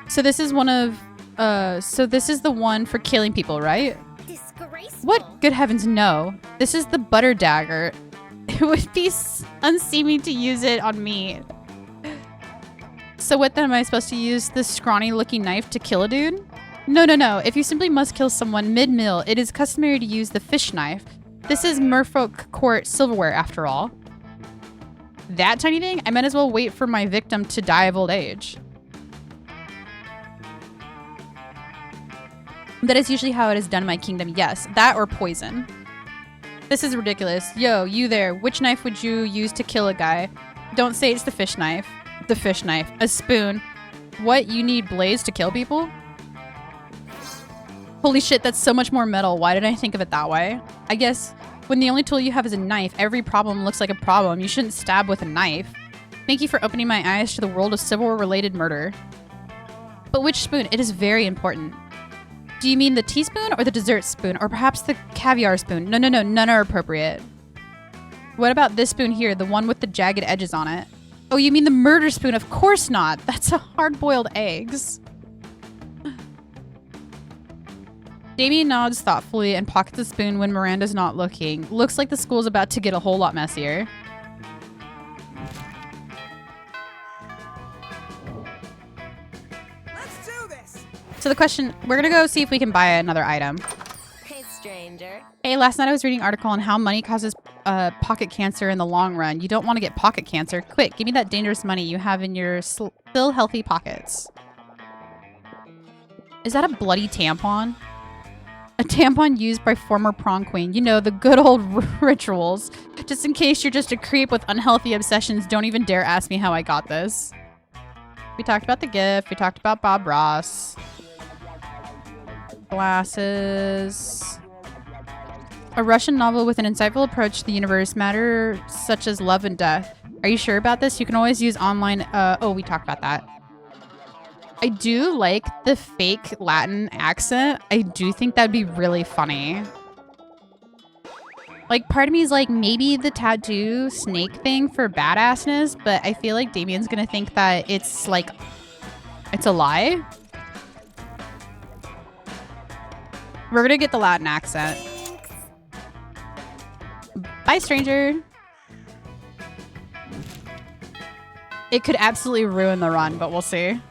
A: So this is the one for killing people, right?
B: Disgraceful.
A: What? Good heavens, no. This is the butter dagger. It would be unseemly to use it on me. So what then, am I supposed to use this scrawny looking knife to kill a dude? No. If you simply must kill someone mid-meal, it is customary to use the fish knife. This is merfolk court silverware, after all. That tiny thing? I might as well wait for my victim to die of old age. That is usually how it is done in my kingdom. Yes, that or poison. This is ridiculous. Yo, you there. Which knife would you use to kill a guy? Don't say it's the fish knife. The fish knife. A spoon. What? You need blades to kill people? Holy shit, that's so much more metal. Why did I think of it that way? I guess when the only tool you have is a knife, every problem looks like a problem. You shouldn't stab with a knife. Thank you for opening my eyes to the world of civil war-related murder. But which spoon? It is very important. Do you mean the teaspoon or the dessert spoon? Or perhaps the caviar spoon? No, none are appropriate. What about this spoon here, the one with the jagged edges on it? Oh, you mean the murder spoon? Of course not. That's a hard-boiled eggs. Damien nods thoughtfully and pockets the spoon when Miranda's not looking. Looks like the school's about to get a whole lot messier.
C: Let's do this.
A: So the question, we're gonna go see if we can buy another item.
B: Hey, stranger.
A: Hey, last night I was reading an article on how money causes pocket cancer in the long run. You don't want to get pocket cancer. Quick, give me that dangerous money you have in your still healthy pockets. Is that a bloody tampon? A tampon used by former prom queen. You know, the good old rituals. Just in case you're just a creep with unhealthy obsessions, don't even dare ask me how I got this. We talked about the gift. We talked about Bob Ross. Glasses. A Russian novel with an insightful approach to the universe, matter such as love and death. Are you sure about this? You can always use online... oh, we talked about that. I do like the fake Latin accent. I do think that'd be really funny. Like, part of me is like, maybe the tattoo snake thing for badassness, but I feel like Damien's gonna think that it's like, it's a lie. We're gonna get the Latin accent. Bye, stranger. It could absolutely ruin the run, but we'll see.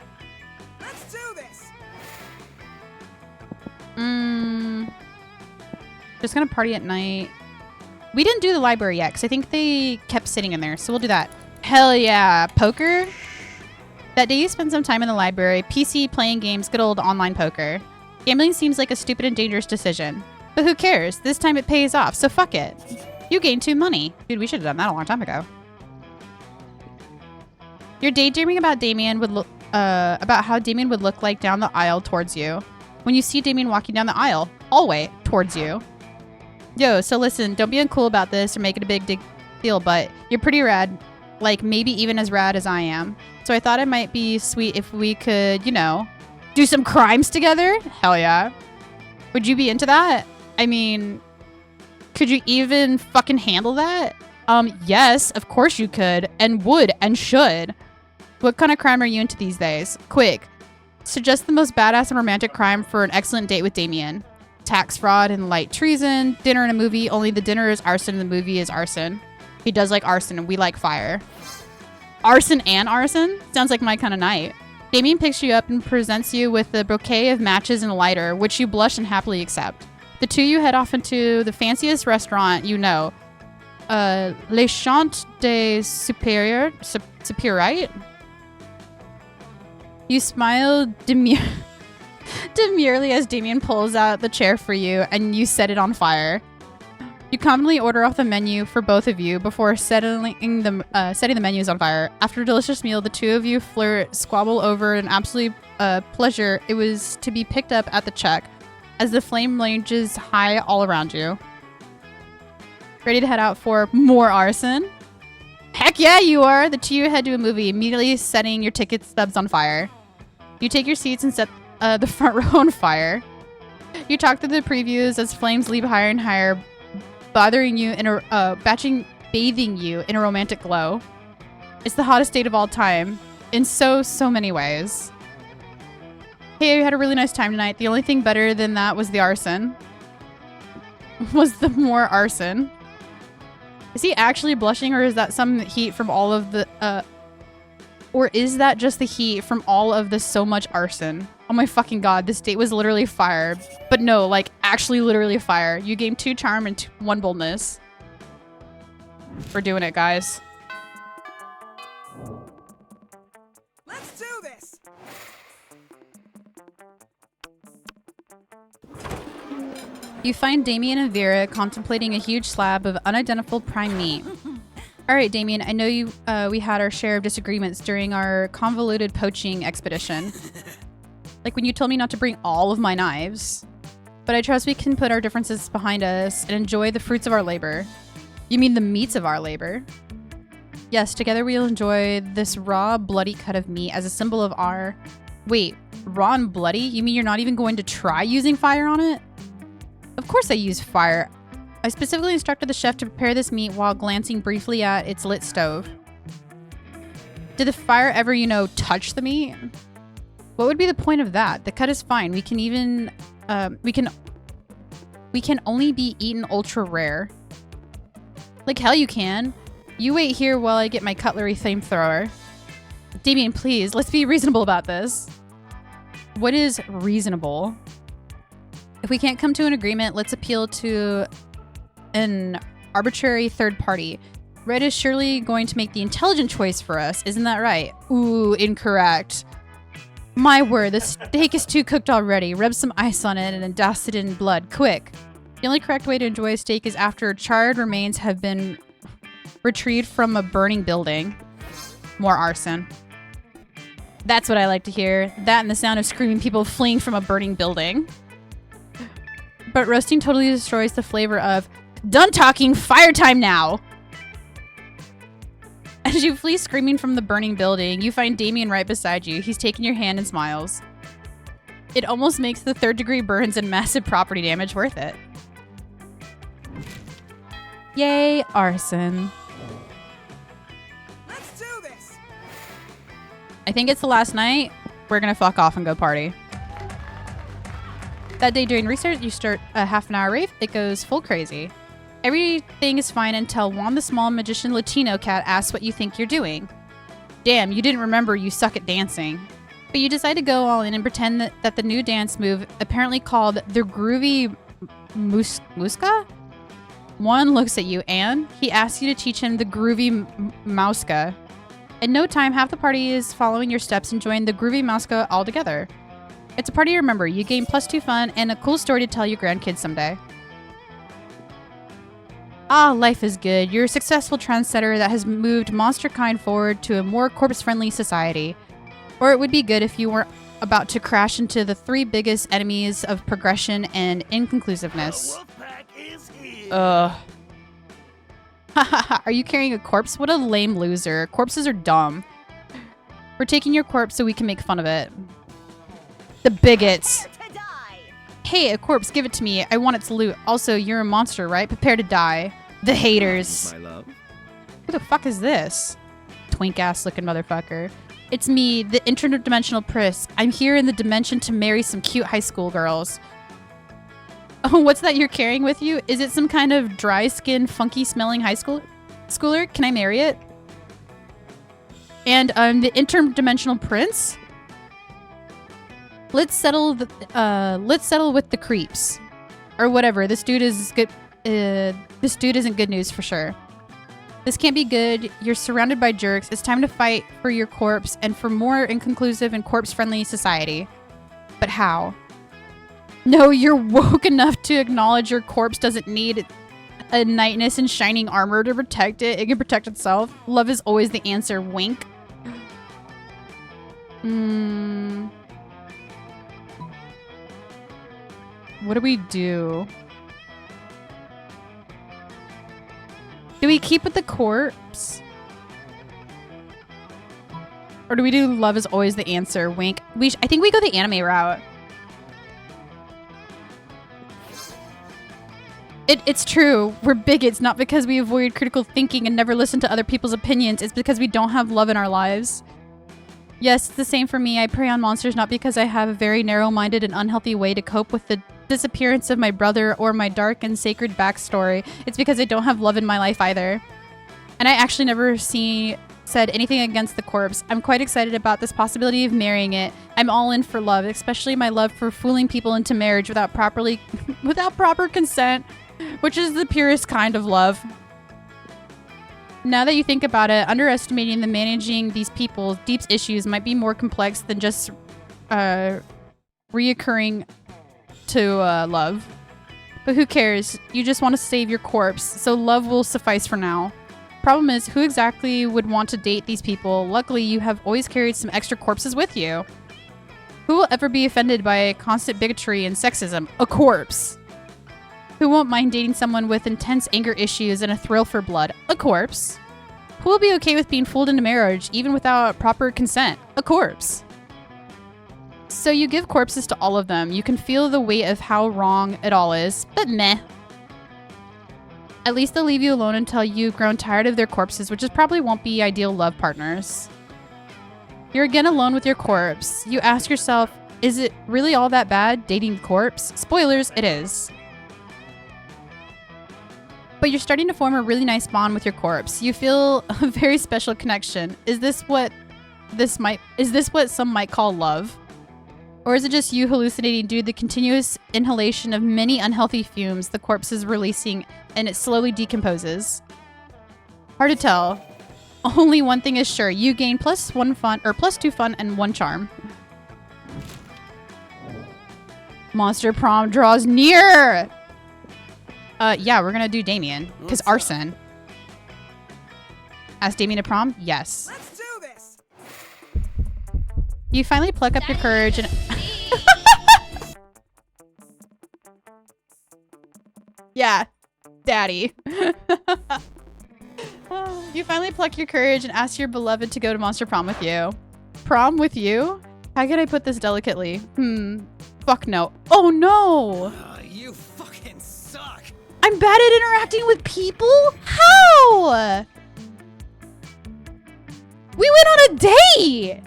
A: Just gonna party at night. We didn't do the library yet because I think they kept sitting in there. So we'll do that. Hell yeah. Poker? That day you spent some time in the library, PC, playing games, good old online poker. Gambling seems like a stupid and dangerous decision. But who cares? This time it pays off, so fuck it. You gained 2 money. Dude, we should have done that a long time ago. You're daydreaming about about how Damien would look like down the aisle towards you. When you see Damien walking down the aisle, all the way towards you. Yo, so listen, don't be uncool about this or make it a big deal, but you're pretty rad. Like, maybe even as rad as I am. So I thought it might be sweet if we could, you know, do some crimes together. Hell yeah. Would you be into that? I mean, could you even fucking handle that? Yes, of course you could, and would, and should. What kind of crime are you into these days? Quick. Suggest the most badass and romantic crime for an excellent date with Damien. Tax fraud and light treason. Dinner in a movie, only the dinner is arson and the movie is arson. He does like arson and we like fire. Arson and arson? Sounds like my kind of night. Damien picks you up and presents you with a bouquet of matches and a lighter, which you blush and happily accept. The two of you head off into the fanciest restaurant you know. Les Champs de Superior, Superiorite? You smile demurely as Damien pulls out the chair for you and you set it on fire. You confidently order off the menu for both of you before setting the menus on fire. After a delicious meal, the two of you flirt, squabble over an absolute pleasure it was to be picked up at the check as the flame ranges high all around you. Ready to head out for more arson? Heck yeah, you are! The two of you head to a movie, immediately setting your ticket stubs on fire. You take your seats and set the front row on fire. You talk through the previews as flames leap higher and higher, bathing you in a romantic glow. It's the hottest date of all time, in so many ways. Hey, you had a really nice time tonight. The only thing better than that was the arson. Was the more arson. Is he actually blushing, or is that some heat from all of the, or is that just the heat from all of the so much arson? Oh my fucking god, this date was literally fire. But no, like, actually literally fire. You gained 2 charm and 1 boldness. We're doing it, guys.
C: Let's do this.
A: You find Damien and Vera contemplating a huge slab of unidentified prime meat. Alright, Damien, I know we had our share of disagreements during our convoluted poaching expedition. Like when you told me not to bring all of my knives. But I trust we can put our differences behind us and enjoy the fruits of our labor. You mean the meats of our labor? Yes, together we'll enjoy this raw, bloody cut of meat as a symbol of our... Wait, raw and bloody? You mean you're not even going to try using fire on it? Of course I use fire. I specifically instructed the chef to prepare this meat while glancing briefly at its lit stove. Did the fire ever, you know, touch the meat? What would be the point of that? The cut is fine. We can even, we can only be eaten ultra rare. Like hell you can. You wait here while I get my cutlery flamethrower. Damien, please, let's be reasonable about this. What is reasonable? If we can't come to an agreement, let's appeal to an arbitrary third party. Red is surely going to make the intelligent choice for us, isn't that right? Ooh, incorrect. My word, the steak is too cooked already. Rub some ice on it and then douse it in blood, quick. The only correct way to enjoy a steak is after charred remains have been retrieved from a burning building. More arson. That's what I like to hear. That and the sound of screaming people fleeing from a burning building. But roasting totally destroys the flavor of done talking, fire time now! As you flee screaming from the burning building, you find Damien right beside you. He's taking your hand and smiles. It almost makes the 3rd-degree burns and massive property damage worth it. Yay, arson.
C: Let's do this.
A: I think it's the last night. We're gonna fuck off and go party. That day during research, you start a half-an-hour rave. It goes full crazy. Everything is fine until Juan the small magician Latino cat asks what you think you're doing. Damn, you didn't remember you suck at dancing. But you decide to go all in and pretend that the new dance move, apparently called the groovy muska? One looks at you and he asks you to teach him the groovy Mauska. In no time, half the party is following your steps and join the groovy Mauska all together. It's a party to remember. You gain +2 fun and a cool story to tell your grandkids someday. Ah, life is good. You're a successful trendsetter that has moved monster kind forward to a more corpse-friendly society. Or it would be good if you weren't about to crash into the 3 biggest enemies of progression and inconclusiveness. Ugh. Haha, are you carrying a corpse? What a lame loser. Corpses are dumb. We're taking your corpse so we can make fun of it. The bigots. Hey, a corpse, give it to me. I want its loot. Also, you're a monster, right? Prepare to die. The haters.
D: My love.
A: Who the fuck is this? Twink-ass looking motherfucker. It's me, the interdimensional Pris. I'm here in the dimension to marry some cute high school girls. Oh, what's that you're carrying with you? Is it some kind of dry-skinned, funky-smelling high schooler? Can I marry it? And I'm the interdimensional prince? Let's settle with the creeps. Or whatever. This dude is good. This dude isn't good news for sure. This can't be good. You're surrounded by jerks. It's time to fight for your corpse and for more inconclusive and corpse-friendly society. But how? No, you're woke enough to acknowledge your corpse doesn't need a knightness and shining armor to protect it. It can protect itself. Love is always the answer. Wink. What do we do? Do we keep with the corpse? Or do we do love is always the answer? Wink. I think we go the anime route. It's true. We're bigots, not because we avoid critical thinking and never listen to other people's opinions. It's because we don't have love in our lives. Yes, it's the same for me. I prey on monsters not because I have a very narrow-minded and unhealthy way to cope with the disappearance of my brother or my dark and sacred backstory. It's because I don't have love in my life either. And I actually never said anything against the corpse. I'm quite excited about this possibility of marrying it. I'm all in for love, especially my love for fooling people into marriage without proper consent, which is the purest kind of love. Now that you think about it, underestimating the managing these people's deep issues might be more complex than just reoccurring to love. But who cares? You just want to save your corpse, so love will suffice for now. Problem is, who exactly would want to date these people? Luckily, you have always carried some extra corpses with you. Who will ever be offended by constant bigotry and sexism? A corpse. Who won't mind dating someone with intense anger issues and a thrill for blood? A corpse. Who will be okay with being fooled into marriage even without proper consent? A corpse. So you give corpses to all of them. You can feel the weight of how wrong it all is, but meh. At least they'll leave you alone until you've grown tired of their corpses, which is probably won't be ideal love partners. You're again alone with your corpse. You ask yourself, is it really all that bad dating a corpse? Spoilers, it is. But you're starting to form a really nice bond with your corpse. You feel a very special connection. Is this what some might call love? Or is it just you hallucinating due to the continuous inhalation of many unhealthy fumes the corpse is releasing and it slowly decomposes? Hard to tell. Only one thing is sure. You gain +2 fun and 1 charm. Monster prom draws near! Yeah, we're gonna do Damien. Because arson. Ask Damien to prom? Yes.
C: Let's do this.
A: You finally pluck up your courage and... Yeah, daddy. You finally pluck your courage and ask your beloved to go to Monster Prom with you. Prom with you? How could I put this delicately? Fuck no. Oh no!
C: You fucking suck.
A: I'm bad at interacting with people? How? We went on a date!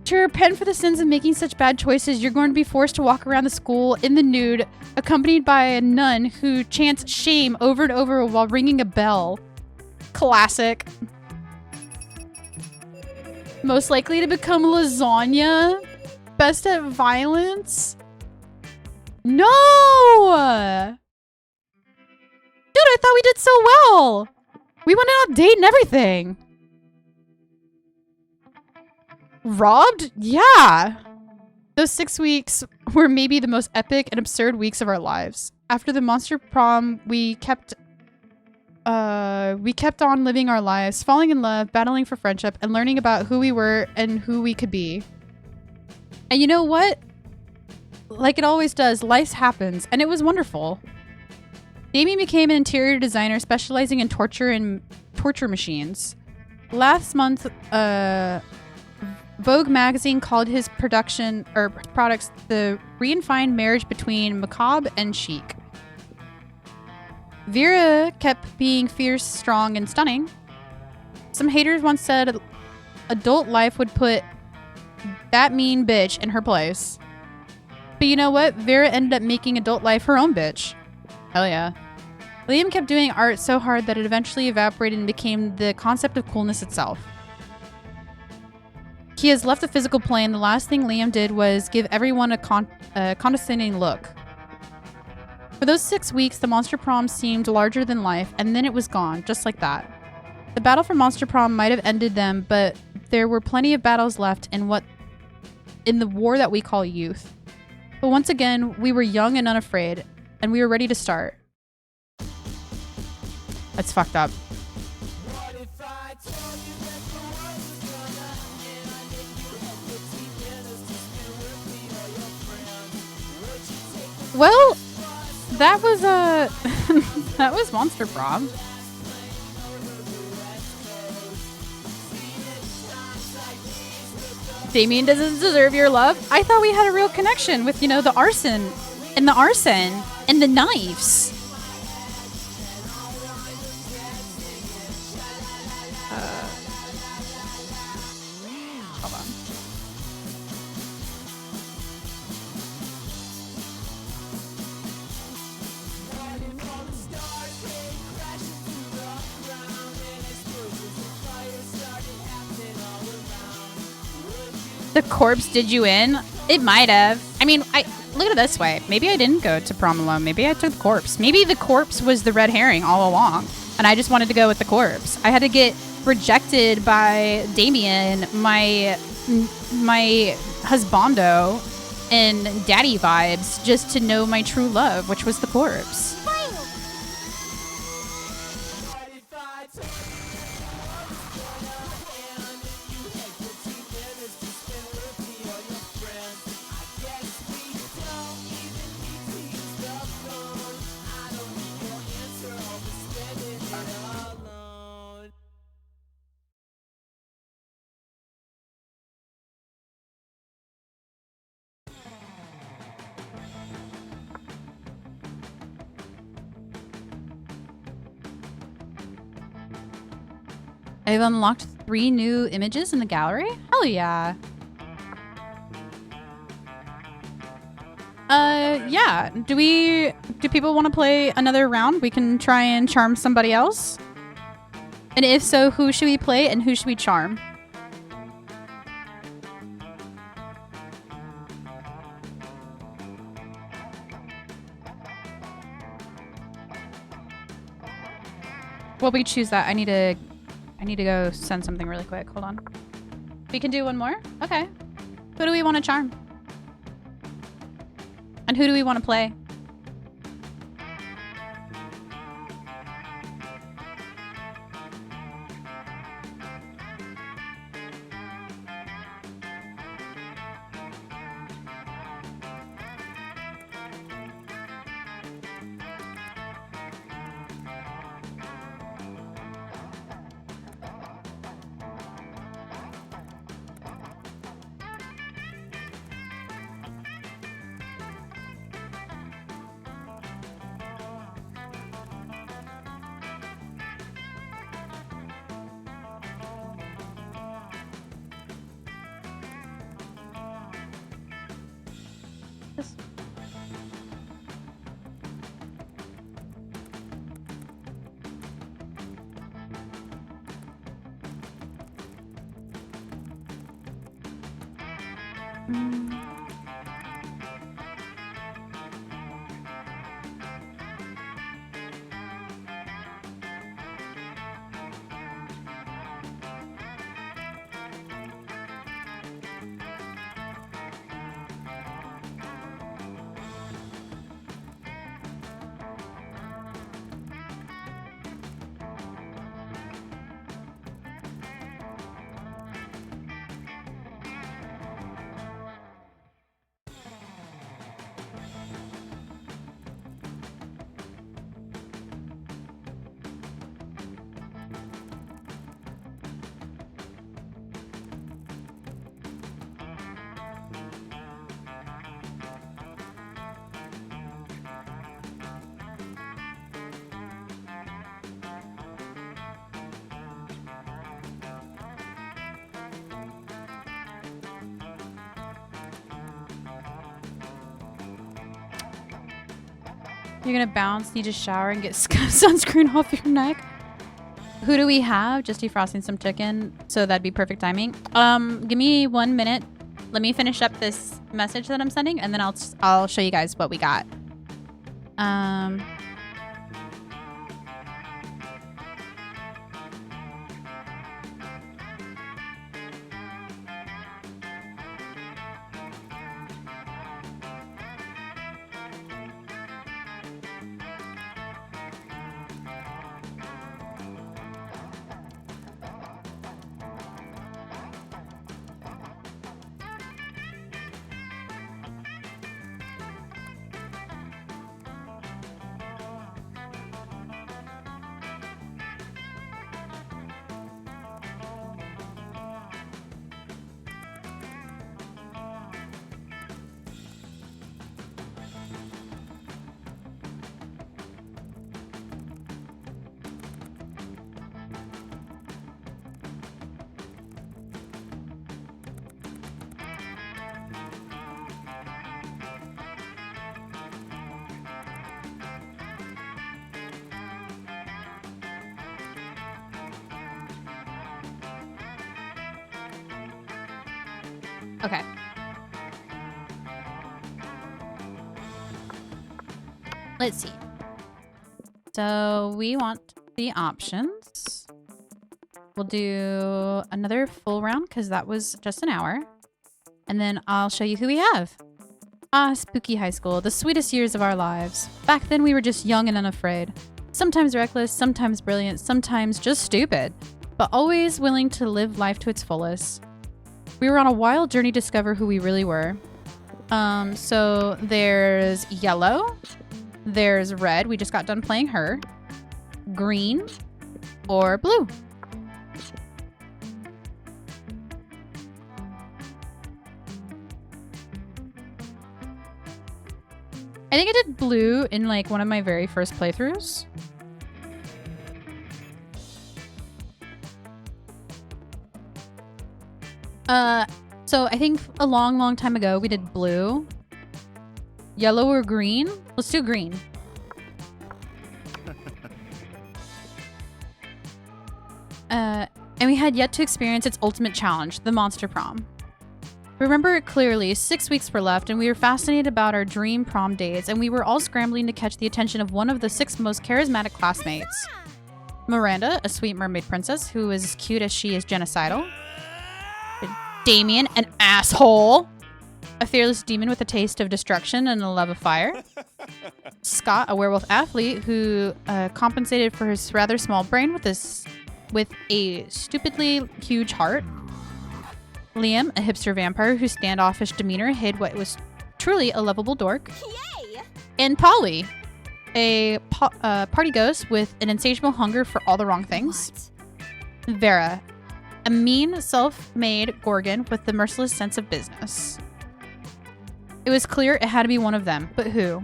A: To repent for the sins of making such bad choices, you're going to be forced to walk around the school in the nude, accompanied by a nun who chants shame over and over while ringing a bell. Classic. Most likely to become lasagna? Best at violence? No! Dude, I thought we did so well. We went on a date and everything. Robbed? Yeah. Those 6 weeks were maybe the most epic and absurd weeks of our lives. After the monster prom, we kept on living our lives, falling in love, battling for friendship, and learning about who we were and who we could be. And you know what? Like it always does, life happens, and it was wonderful. Damien became an interior designer specializing in torture machines. Last month, Vogue magazine called his products the refined marriage between macabre and chic. Vera kept being fierce, strong, and stunning. Some haters once said adult life would put that mean bitch in her place. But you know what? Vera ended up making adult life her own bitch. Hell yeah. Liam kept doing art so hard that it eventually evaporated and became the concept of coolness itself. He has left the physical plane. The last thing Liam did was give everyone a condescending look. For those 6 weeks, the Monster Prom seemed larger than life, and then it was gone, just like that. The battle for Monster Prom might have ended them, but there were plenty of battles left in the war that we call youth. But once again, we were young and unafraid, and we were ready to start. That's fucked up. Well, that was that was Monster Prom. Damien doesn't deserve your love. I thought we had a real connection with, you know, the arson and the knives. Hold on. The corpse did you in? It might have. I mean, look at it this way. Maybe I didn't go to prom alone. Maybe I took the corpse. Maybe the corpse was the red herring all along, and I just wanted to go with the corpse. I had to get rejected by Damien, my husbando, and daddy vibes, just to know my true love, which was the corpse. I've unlocked 3 new images in the gallery. Hell yeah. Yeah. Do people want to play another round? We can try and charm somebody else. And if so, who should we play and who should we charm? Well, we choose that. I need to go send something really quick. Hold on. We can do one more? Okay. Who do we want to charm? And who do we want to play? You're gonna bounce, need to shower, and get sunscreen off your neck. Who do we have? Just defrosting some chicken, so that'd be perfect timing. Give me 1 minute. Let me finish up this message that I'm sending, and then I'll show you guys what we got. Okay. Let's see. So we want the options. We'll do another full round because that was just an hour. And then I'll show you who we have. Ah, spooky high school, the sweetest years of our lives. Back then we were just young and unafraid. Sometimes reckless, sometimes brilliant, sometimes just stupid. But always willing to live life to its fullest. We were on a wild journey to discover who we really were. So there's yellow. There's red. We just got done playing her. Green or blue. I think I did blue in like one of my very first playthroughs. So I think a long time ago we did blue, yellow or green. Let's do green. And we had yet to experience its ultimate challenge, the monster prom. Remember it clearly, 6 weeks were left and we were fascinated about our dream prom dates and we were all scrambling to catch the attention of one of the 6 most charismatic classmates. Miranda, a sweet mermaid princess who is as cute as she is genocidal. Damien, an asshole. A fearless demon with a taste of destruction and a love of fire. Scott, a werewolf athlete who compensated for his rather small brain with a stupidly huge heart. Liam, a hipster vampire whose standoffish demeanor hid what was truly a lovable dork.
B: Yay!
A: And Polly, a party ghost with an insatiable hunger for all the wrong things.
B: What?
A: Vera, a mean, self-made Gorgon with the merciless sense of business. It was clear it had to be one of them, but who?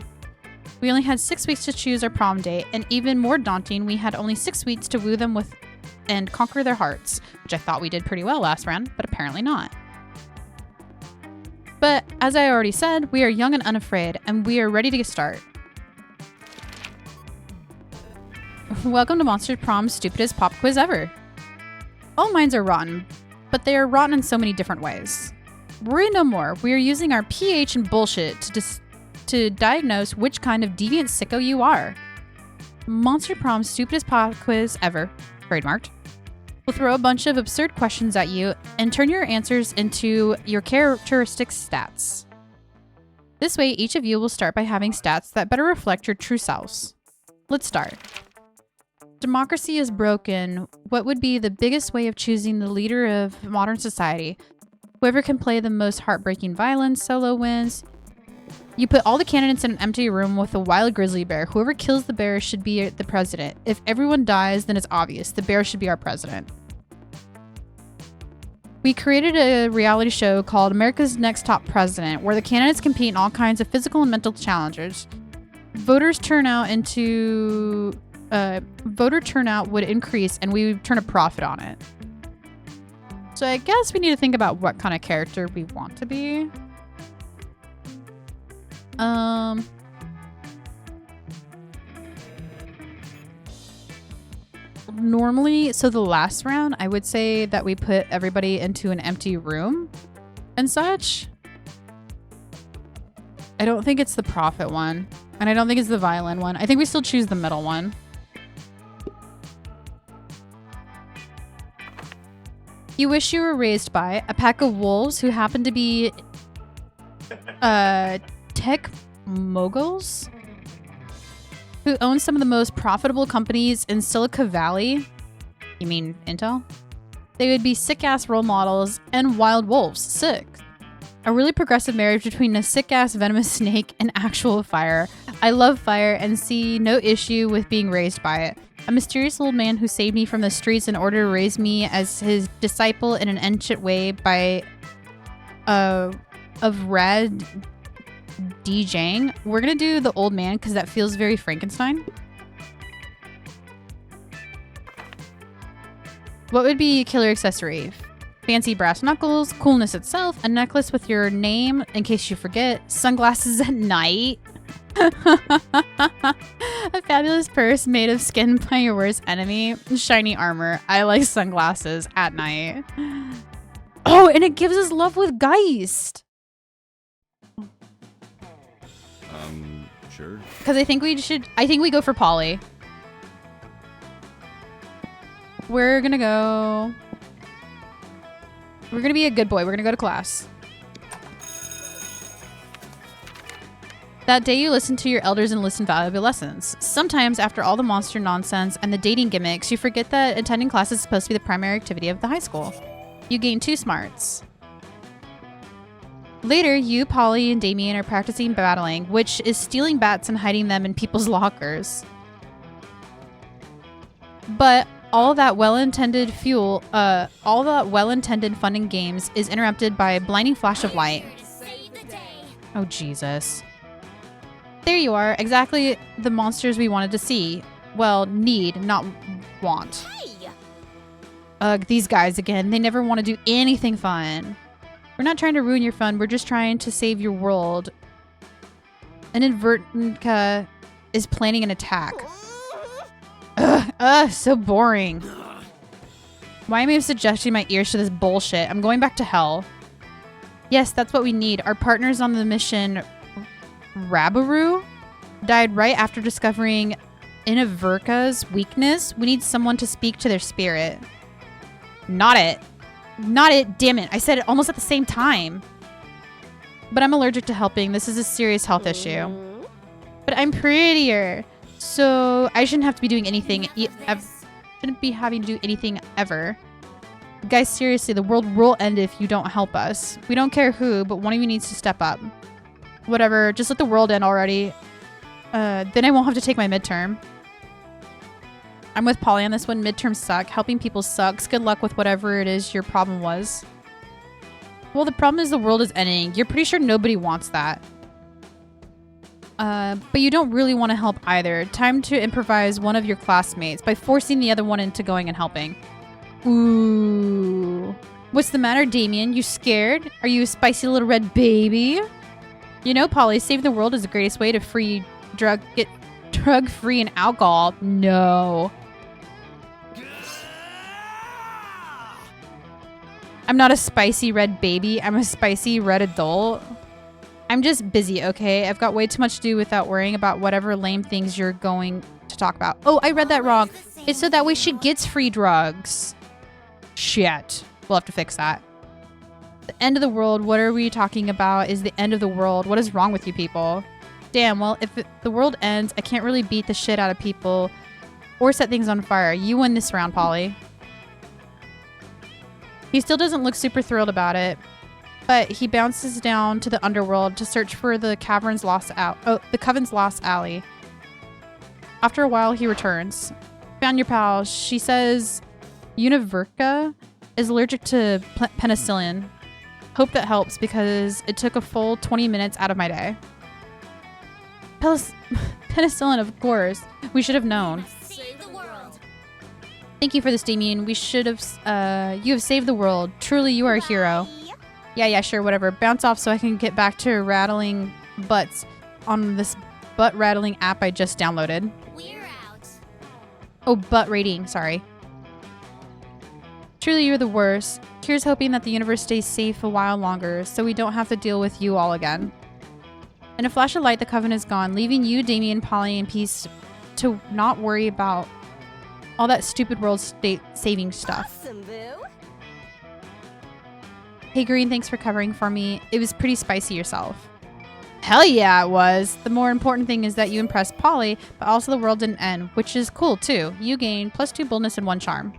A: We only had 6 weeks to choose our prom date, and even more daunting, we had only 6 weeks to woo them with and conquer their hearts, which I thought we did pretty well last round, but apparently not. But as I already said, we are young and unafraid, and we are ready to start. Welcome to Monster Prom's stupidest pop quiz ever. All minds are rotten, but they are rotten in so many different ways. Worry no more. We are using our pH and bullshit to diagnose which kind of deviant sicko you are. Monster Prom's stupidest pop quiz ever, trademarked. We'll throw a bunch of absurd questions at you and turn your answers into your characteristic stats. This way, each of you will start by having stats that better reflect your true selves. Let's start. Democracy is broken. What would be the biggest way of choosing the leader of modern society? Whoever can play the most heartbreaking violin solo wins. You put all the candidates in an empty room with a wild grizzly bear. Whoever kills the bear should be the president. If everyone dies, then it's obvious. The bear should be our president. We created a reality show called America's Next Top President, where the candidates compete in all kinds of physical and mental challenges. Voter turnout would increase, and we would turn a profit on it. So I guess we need to think about what kind of character we want to be. normally, so the last round, I would say that we put everybody into an empty room and such. I don't think it's the prophet one. And I don't think it's the violin one. I think we still choose the middle one. You wish you were raised by a pack of wolves who happen to be tech moguls who own some of the most profitable companies in Silicon Valley. You mean Intel? They would be sick-ass role models and wild wolves. Sick. A really progressive marriage between a sick-ass venomous snake and actual fire. I love fire and see no issue with being raised by it. A mysterious old man who saved me from the streets in order to raise me as his disciple in an ancient way by of Rad DJing. We're gonna do the old man because that feels very Frankenstein. What would be a killer accessory? Fancy brass knuckles, coolness itself, a necklace with your name in case you forget, sunglasses at night, a fabulous purse made of skin by your worst enemy, shiny armor. I like sunglasses at night. Oh, and it gives us love with Geist.
D: Sure.
A: Because I think we go for Polly. We're gonna be a good boy. We're gonna go to class. That day you listen to your elders and listen valuable lessons. Sometimes after all the monster nonsense and the dating gimmicks, you forget that attending class is supposed to be the primary activity of the high school. You gain 2 smarts. Later, you, Polly, and Damien are practicing battling, which is stealing bats and hiding them in people's lockers. But all that well-intended fun and games is interrupted by a blinding flash of light. Oh, Jesus. There you are, exactly the monsters we wanted to see. Well, need, not want. Ugh, these guys again. They never want to do anything fun. We're not trying to ruin your fun. We're just trying to save your world. Inadvertent is planning an attack. Ugh, so boring. Why am I suggesting my ears to this bullshit? I'm going back to hell. Yes, that's what we need. Our partners on the mission, Rabaru, died right after discovering Inaverka's weakness. We need someone to speak to their spirit. Not it. Not it, damn it. I said it almost at the same time. But I'm allergic to helping. This is a serious health issue. But I'm prettier. So I shouldn't have to be doing anything. Shouldn't be having to do anything ever. Guys, seriously, the world will end if you don't help us. We don't care who, but one of you needs to step up. Whatever, just let the world end already. Then I won't have to take my midterm. I'm with Polly on this one. Midterms suck. Helping people sucks. Good luck with whatever it is your problem was. Well, the problem is the world is ending. You're pretty sure nobody wants that. But you don't really want to help either. Time to improvise one of your classmates by forcing the other one into going and helping. Ooh. What's the matter, Damien? You scared? Are you a spicy little red baby? You know, Polly, saving the world is the greatest way to get drug-free and alcohol. No. I'm not a spicy red baby. I'm a spicy red adult. I'm just busy, okay? I've got way too much to do without worrying about whatever lame things you're going to talk about. Oh, I read that wrong. It's so that way she gets free drugs. Shit. We'll have to fix that. The end of the world. What are we talking about is the end of the world. What is wrong with you people? Damn, well, if the world ends, I can't really beat the shit out of people or set things on fire. You win this round, Polly. He still doesn't look super thrilled about it, but he bounces down to the underworld to search for the Coven's lost alley. After a while, he returns. Found your pal. She says Univerka is allergic to penicillin. Hope that helps because it took a full 20 minutes out of my day. Penicillin, of course. We should have known.
B: Save the world.
A: Thank you for this, Damien. We should have... you have saved the world. Truly, you are a hero. Yeah, sure, whatever. Bounce off so I can get back to rattling butts on this butt-rattling app I just downloaded.
B: We're out.
A: Oh, butt rating. Sorry. Truly, you're the worst. Here's hoping that the universe stays safe a while longer so we don't have to deal with you all again. In a flash of light, the coven is gone, leaving you, Damien, Polly, in peace to not worry about all that stupid world state saving stuff.
B: Awesome, boo.
A: Hey, Green, thanks for covering for me. It was pretty spicy yourself. Hell yeah, it was. The more important thing is that you impressed Polly, but also the world didn't end, which is cool too. You gain +2 boldness and 1 charm.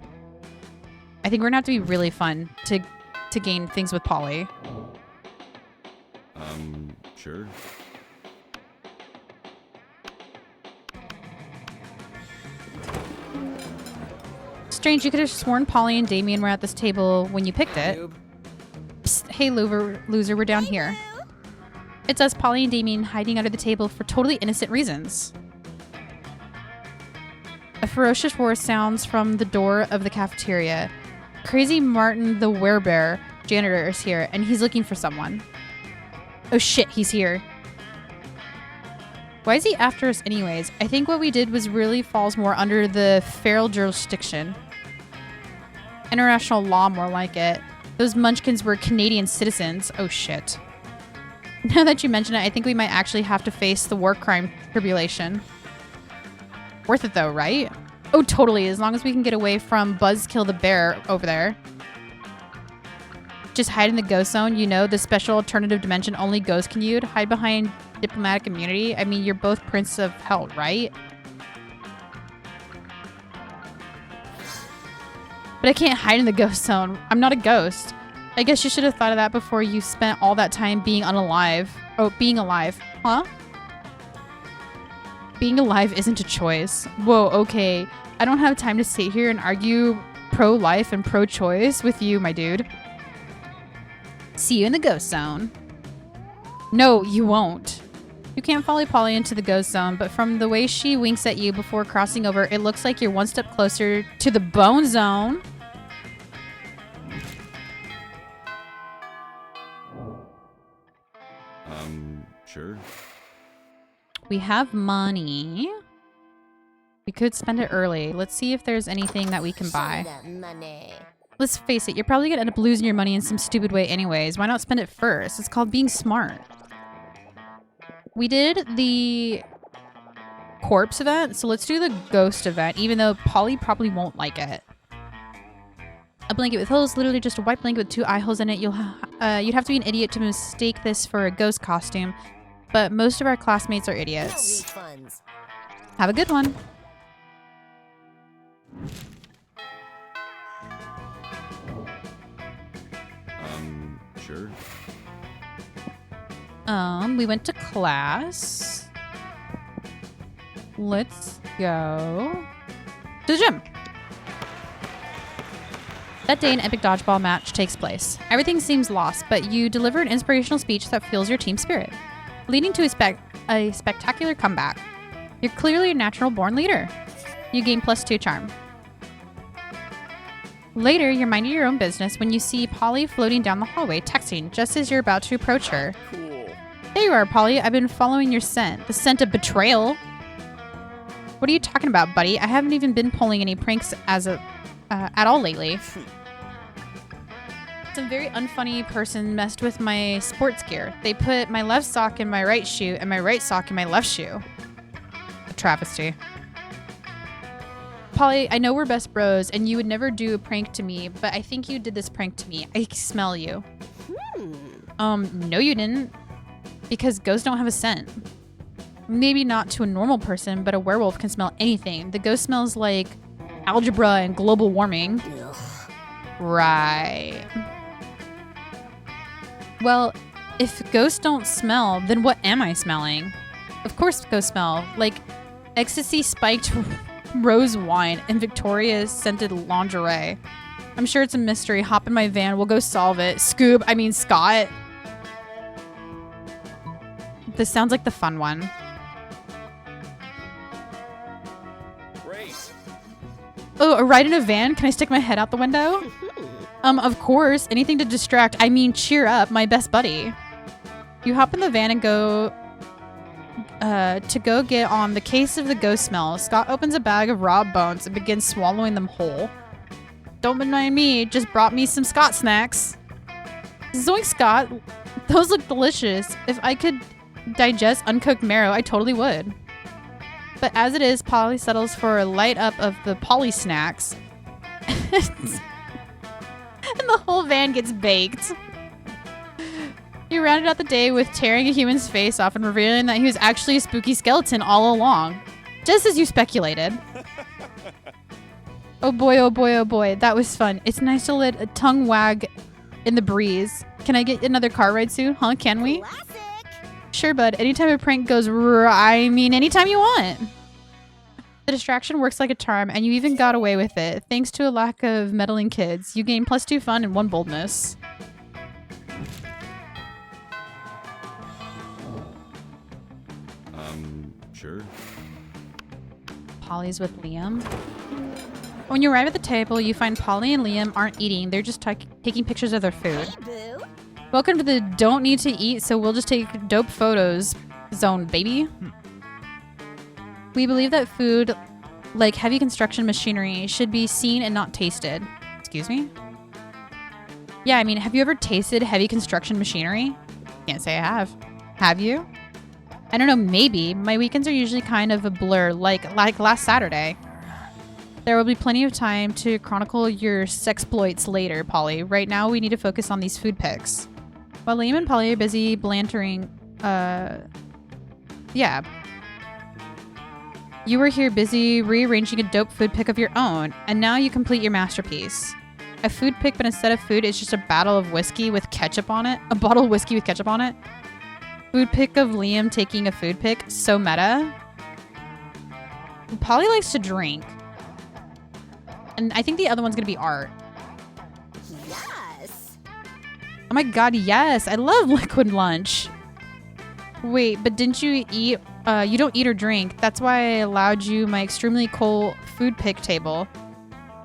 A: I think we're gonna have to be really fun to gain things with Polly.
D: Sure.
A: Strange, you could have sworn Polly and Damien were at this table when you picked it.
C: Noob.
A: Psst, hey, loser, we're down here. It's us, Polly and Damien, hiding under the table for totally innocent reasons. A ferocious roar sounds from the door of the cafeteria. Crazy Martin the werebear janitor is here, and he's looking for someone. Oh shit, he's here. Why is he after us anyways? I think what we did was really falls more under the feral jurisdiction. International law, more like it. Those munchkins were Canadian citizens. Oh shit. Now that you mention it, I think we might actually have to face the war crime tribulation. Worth it though, right? Oh, totally, as long as we can get away from Buzzkill the bear over there. Just hide in the ghost zone, you know, the special alternative dimension only ghosts can use. Hide behind diplomatic immunity. I mean, you're both Prince of Hell, right? But I can't hide in the ghost zone. I'm not a ghost. I guess you should have thought of that before you spent all that time being unalive. Oh, being alive. Huh? Being alive isn't a choice. Whoa, okay. I don't have time to sit here and argue pro-life and pro-choice with you, my dude. See you in the ghost zone. No, you won't. You can't follow Polly into the ghost zone, but from the way she winks at you before crossing over, it looks like you're one step closer to the bone zone.
D: Sure.
A: We have money. We could spend it early. Let's see if there's anything that we can buy.
B: Show that money.
A: Let's face it, you're probably gonna end up losing your money in some stupid way anyways. Why not spend it first? It's called being smart. We did the corpse event, so let's do the ghost event, even though Polly probably won't like it. A blanket with holes, literally just a white blanket with 2 eye holes in it. You'd have to be an idiot to mistake this for a ghost costume, but most of our classmates are
B: No
A: idiots.
B: refunds.
A: Have a good one.
D: Sure.
A: We went to class. Let's go to the gym. That day, an epic dodgeball match takes place. Everything seems lost, but you deliver an inspirational speech that fuels your team spirit, leading to a spectacular comeback. You're clearly a natural-born leader. You gain +2 charm. Later, you're minding your own business when you see Polly floating down the hallway, texting, just as you're about to approach her.
C: Cool.
A: There you are, Polly. I've been following your scent. The scent of betrayal. What are you talking about, buddy? I haven't even been pulling any pranks at all lately. Some very unfunny person messed with my sports gear. They put my left sock in my right shoe and my right sock in my left shoe. A travesty. Polly, I know we're best bros and you would never do a prank to me, but I think you did this prank to me. I smell you. No you didn't. Because ghosts don't have a scent. Maybe not to a normal person, but a werewolf can smell anything. The ghost smells like algebra and global warming.
B: Ugh.
A: Right. Well, if ghosts don't smell, then what am I smelling? Of course ghosts smell. Like ecstasy spiked rose wine and Victoria's scented lingerie. I'm sure it's a mystery. Hop in my van. We'll go solve it. Scott. This sounds like the fun one.
C: Great.
A: Oh, a ride in a van? Can I stick my head out the window? Of course. Anything to distract. I mean, cheer up, my best buddy. You hop in the van and go to go get on the case of the ghost smell. Scott opens a bag of raw bones and begins swallowing them whole. Don't mind me, just brought me some Scott snacks. Zoink, Scott. Those look delicious. If I could digest uncooked marrow, I totally would. But as it is, Polly settles for a light up of the Polly snacks. And the whole van gets baked. He rounded out the day with tearing a human's face off and revealing that he was actually a spooky skeleton all along. Just as you speculated. Oh boy, oh boy, oh boy. That was fun. It's nice to let a tongue wag in the breeze. Can I get another car ride soon? Huh? Can we?
B: Classic.
A: Sure, bud. Anytime a prank goes anytime you want. The distraction works like a charm, and you even got away with it. Thanks to a lack of meddling kids. You gain +2 fun and 1 boldness.
D: Sure.
A: Polly's with Liam. When you arrive at the table, you find Polly and Liam aren't eating. They're just taking pictures of their food.
B: Hey, boo.
A: Welcome to the don't need to eat, so we'll just take dope photos zone, baby. We believe that food, like heavy construction machinery, should be seen and not tasted. Excuse me? Yeah, I mean, have you ever tasted heavy construction machinery? Can't say I have. Have you? I don't know, maybe. My weekends are usually kind of a blur, like last Saturday. There will be plenty of time to chronicle your sexploits later, Polly. Right now, we need to focus on these food pics. While Liam and Polly are busy blantering, yeah. You were here busy rearranging a dope food pic of your own, and now you complete your masterpiece. A food pic, but instead of food, it's just a bottle of whiskey with ketchup on it. A bottle of whiskey with ketchup on it. Food pic of Liam taking a food pic. So meta. Polly likes to drink. And I think the other one's going to be art.
B: Yes.
A: Oh my god, yes. I love liquid lunch. Wait, but didn't you eat? You don't eat or drink. That's why I allowed you my extremely cold food pic table.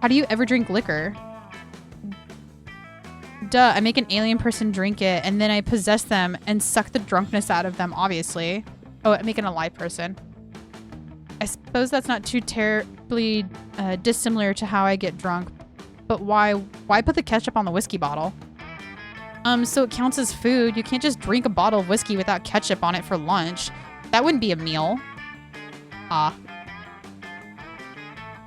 A: How do you ever drink liquor? Duh, I make an alien person drink it, and then I possess them and suck the drunkenness out of them, obviously. Oh, I make an alive person. I suppose that's not too terribly dissimilar to how I get drunk. But why put the ketchup on the whiskey bottle? So it counts as food. You can't just drink a bottle of whiskey without ketchup on it for lunch. That wouldn't be a meal.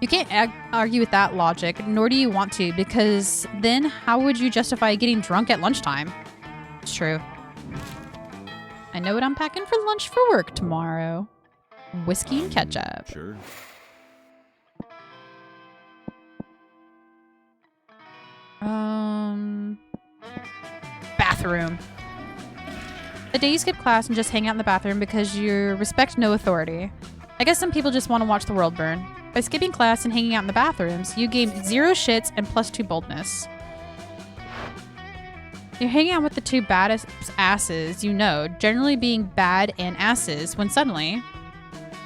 A: You can't argue with that logic, nor do you want to, because then how would you justify getting drunk at lunchtime? It's true. I know what I'm packing for lunch for work tomorrow. Whiskey and ketchup.
D: Sure.
A: Bathroom. The day you skip class and just hang out in the bathroom because you respect no authority. I guess some people just want to watch the world burn. By skipping class and hanging out in the bathrooms, you gain 0 shits and +2 boldness. You're hanging out with the 2 baddest asses you know, generally being bad and asses, when suddenly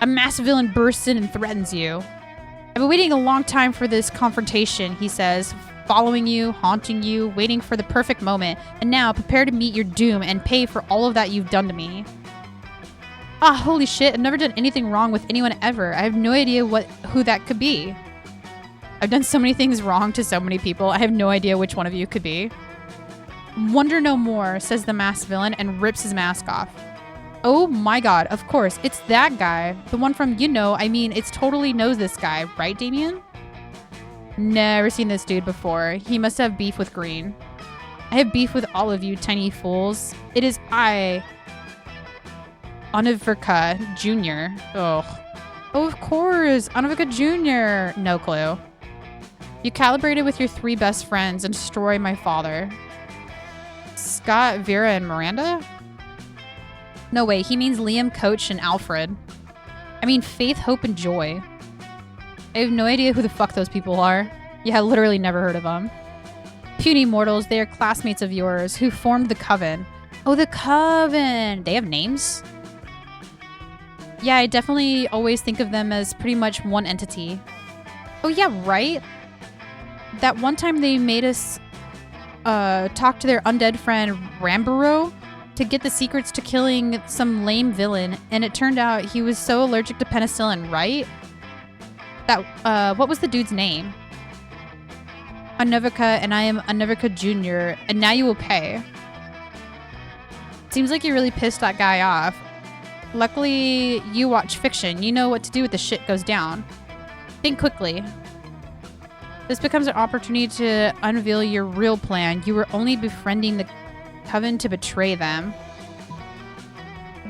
A: a mass villain bursts in and threatens you. I've been waiting a long time for this confrontation, he says, following you, haunting you, waiting for the perfect moment, and now prepare to meet your doom and pay for all of that you've done to me. Ah, holy shit, I've never done anything wrong with anyone ever. I have no idea who that could be. I've done so many things wrong to so many people. I have no idea which one of you could be. Wonder no more, says the masked villain and rips his mask off. Oh my god, of course, it's that guy. The one from, it's totally knows this guy, right, Damien? Never seen this dude before. He must have beef with Green. I have beef with all of you, tiny fools. It is I, Anavika Jr. Ugh. Oh, of course, Anavika Jr. No clue. You calibrated with your 3 best friends and destroy my father. Scott, Vera, and Miranda? No way, he means Liam, Coach, and Alfred. I mean Faith, Hope, and Joy. I have no idea who the fuck those people are. Yeah, literally never heard of them. Puny mortals, they are classmates of yours who formed the Coven. Oh, the Coven! They have names? Yeah, I definitely always think of them as pretty much one entity. Oh yeah, right? That one time they made us talk to their undead friend Ramburo. to get the secrets to killing some lame villain, and it turned out he was so allergic to penicillin, right? That, what was the dude's name? Anuvika, and I am Anuvika Jr., and now you will pay. Seems like you really pissed that guy off. Luckily, you watch fiction. You know what to do if the shit goes down. Think quickly. This becomes an opportunity to unveil your real plan. You were only befriending the Coven to betray them.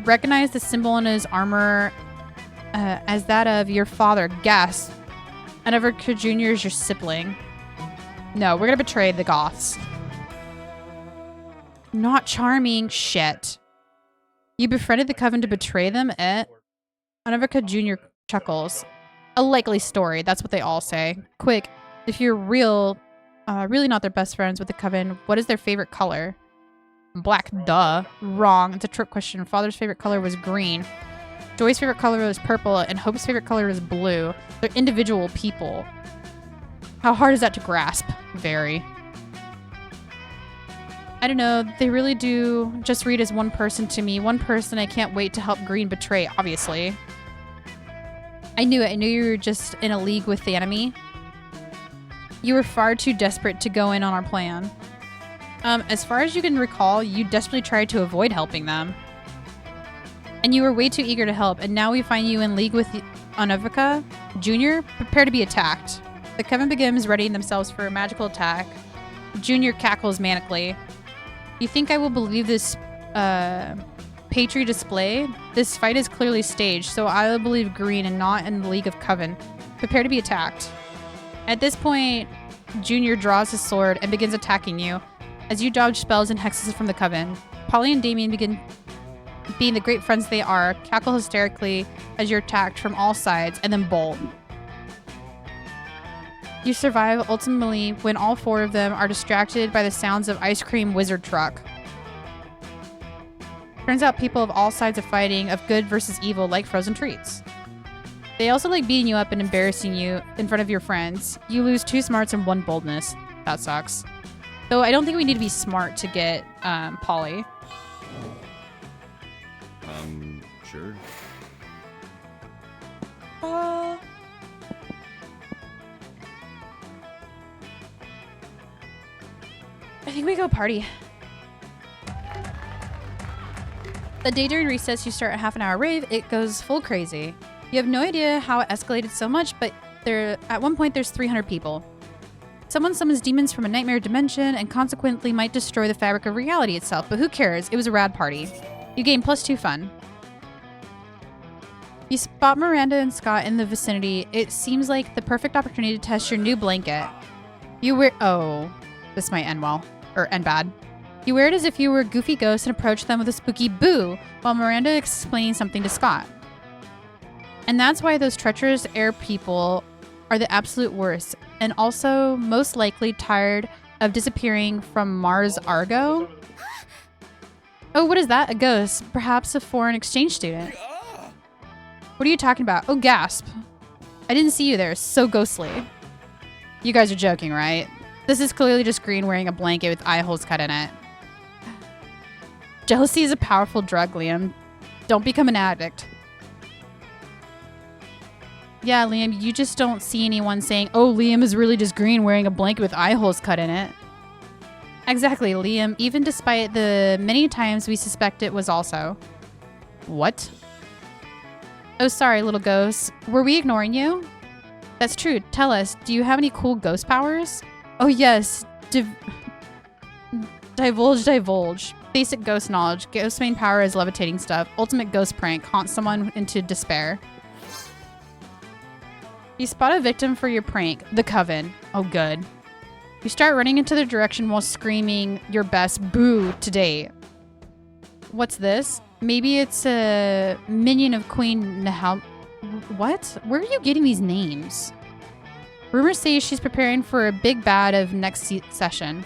A: Recognize the symbol on his armor as that of your father. Gasp. Anuvika Jr. is your sibling. No, we're gonna betray the Goths. Not charming. Shit. You befriended the Coven to betray them? Anuvika Jr. chuckles. A likely story. That's what they all say. Quick, if you're really not their best friends with the Coven, what is their favorite color? Black, duh. Wrong. It's a trick question. Father's favorite color was green. Joy's favorite color was purple, and Hope's favorite color was blue. They're individual people. How hard is that to grasp? Very. I don't know. They really do just read as one person to me. One person I can't wait to help Green betray, obviously. I knew it. I knew you were just in a league with the enemy. You were far too desperate to go in on our plan. As far as you can recall, you desperately tried to avoid helping them. And you were way too eager to help, and now we find you in league with Anuvika Jr. Prepare to be attacked. The Coven begins readying themselves for a magical attack. Junior cackles manically. You think I will believe this patry display? This fight is clearly staged, so I will believe Green and not in the League of Coven. Prepare to be attacked. At this point, Junior draws his sword and begins attacking you. As you dodge spells and hexes from the Coven, Polly and Damien begin, being the great friends they are, cackle hysterically as you're attacked from all sides and then bolt. You survive ultimately when all four of them are distracted by the sounds of Ice Cream Wizard Truck. Turns out people of all sides of fighting, of good versus evil, like frozen treats. They also like beating you up and embarrassing you in front of your friends. You lose 2 smarts and 1 boldness. That sucks. Though I don't think we need to be smart to get Polly.
D: Sure.
A: I think we go party. The day during recess, you start a half-an-hour rave. It goes full crazy. You have no idea how it escalated so much, but at one point there's 300 people. Someone summons demons from a nightmare dimension and consequently might destroy the fabric of reality itself, but who cares? It was a rad party. You gain +2 fun. You spot Miranda and Scott in the vicinity. It seems like the perfect opportunity to test your new blanket. You wear— oh, this might end well. Or end bad. You wear it as if you were a goofy ghost and approach them with a spooky boo while Miranda explains something to Scott. And that's why those treacherous air people are the absolute worst, and also most likely tired of disappearing from Mars Argo. Oh, what is that? A ghost. Perhaps a foreign exchange student. What are you talking about? Oh, gasp. I didn't see you there. So ghostly. You guys are joking, right? This is clearly just Green wearing a blanket with eye holes cut in it. Jealousy is a powerful drug, Liam. Don't become an addict. Yeah, Liam, you just don't see anyone saying, oh, Liam is really just Green wearing a blanket with eye holes cut in it. Exactly, Liam, even despite the many times we suspect it was also. What? Oh, sorry, little ghost. Were we ignoring you? That's true. Tell us, do you have any cool ghost powers? Oh, yes. Divulge. Basic ghost knowledge. Ghost's main power is levitating stuff. Ultimate ghost prank. Haunt someone into despair. You spot a victim for your prank. The Coven. Oh, good. You start running into their direction while screaming your best boo to date. What's this? Maybe it's a minion of Queen Nahal. What? Where are you getting these names? Rumors say she's preparing for a big bad of next session.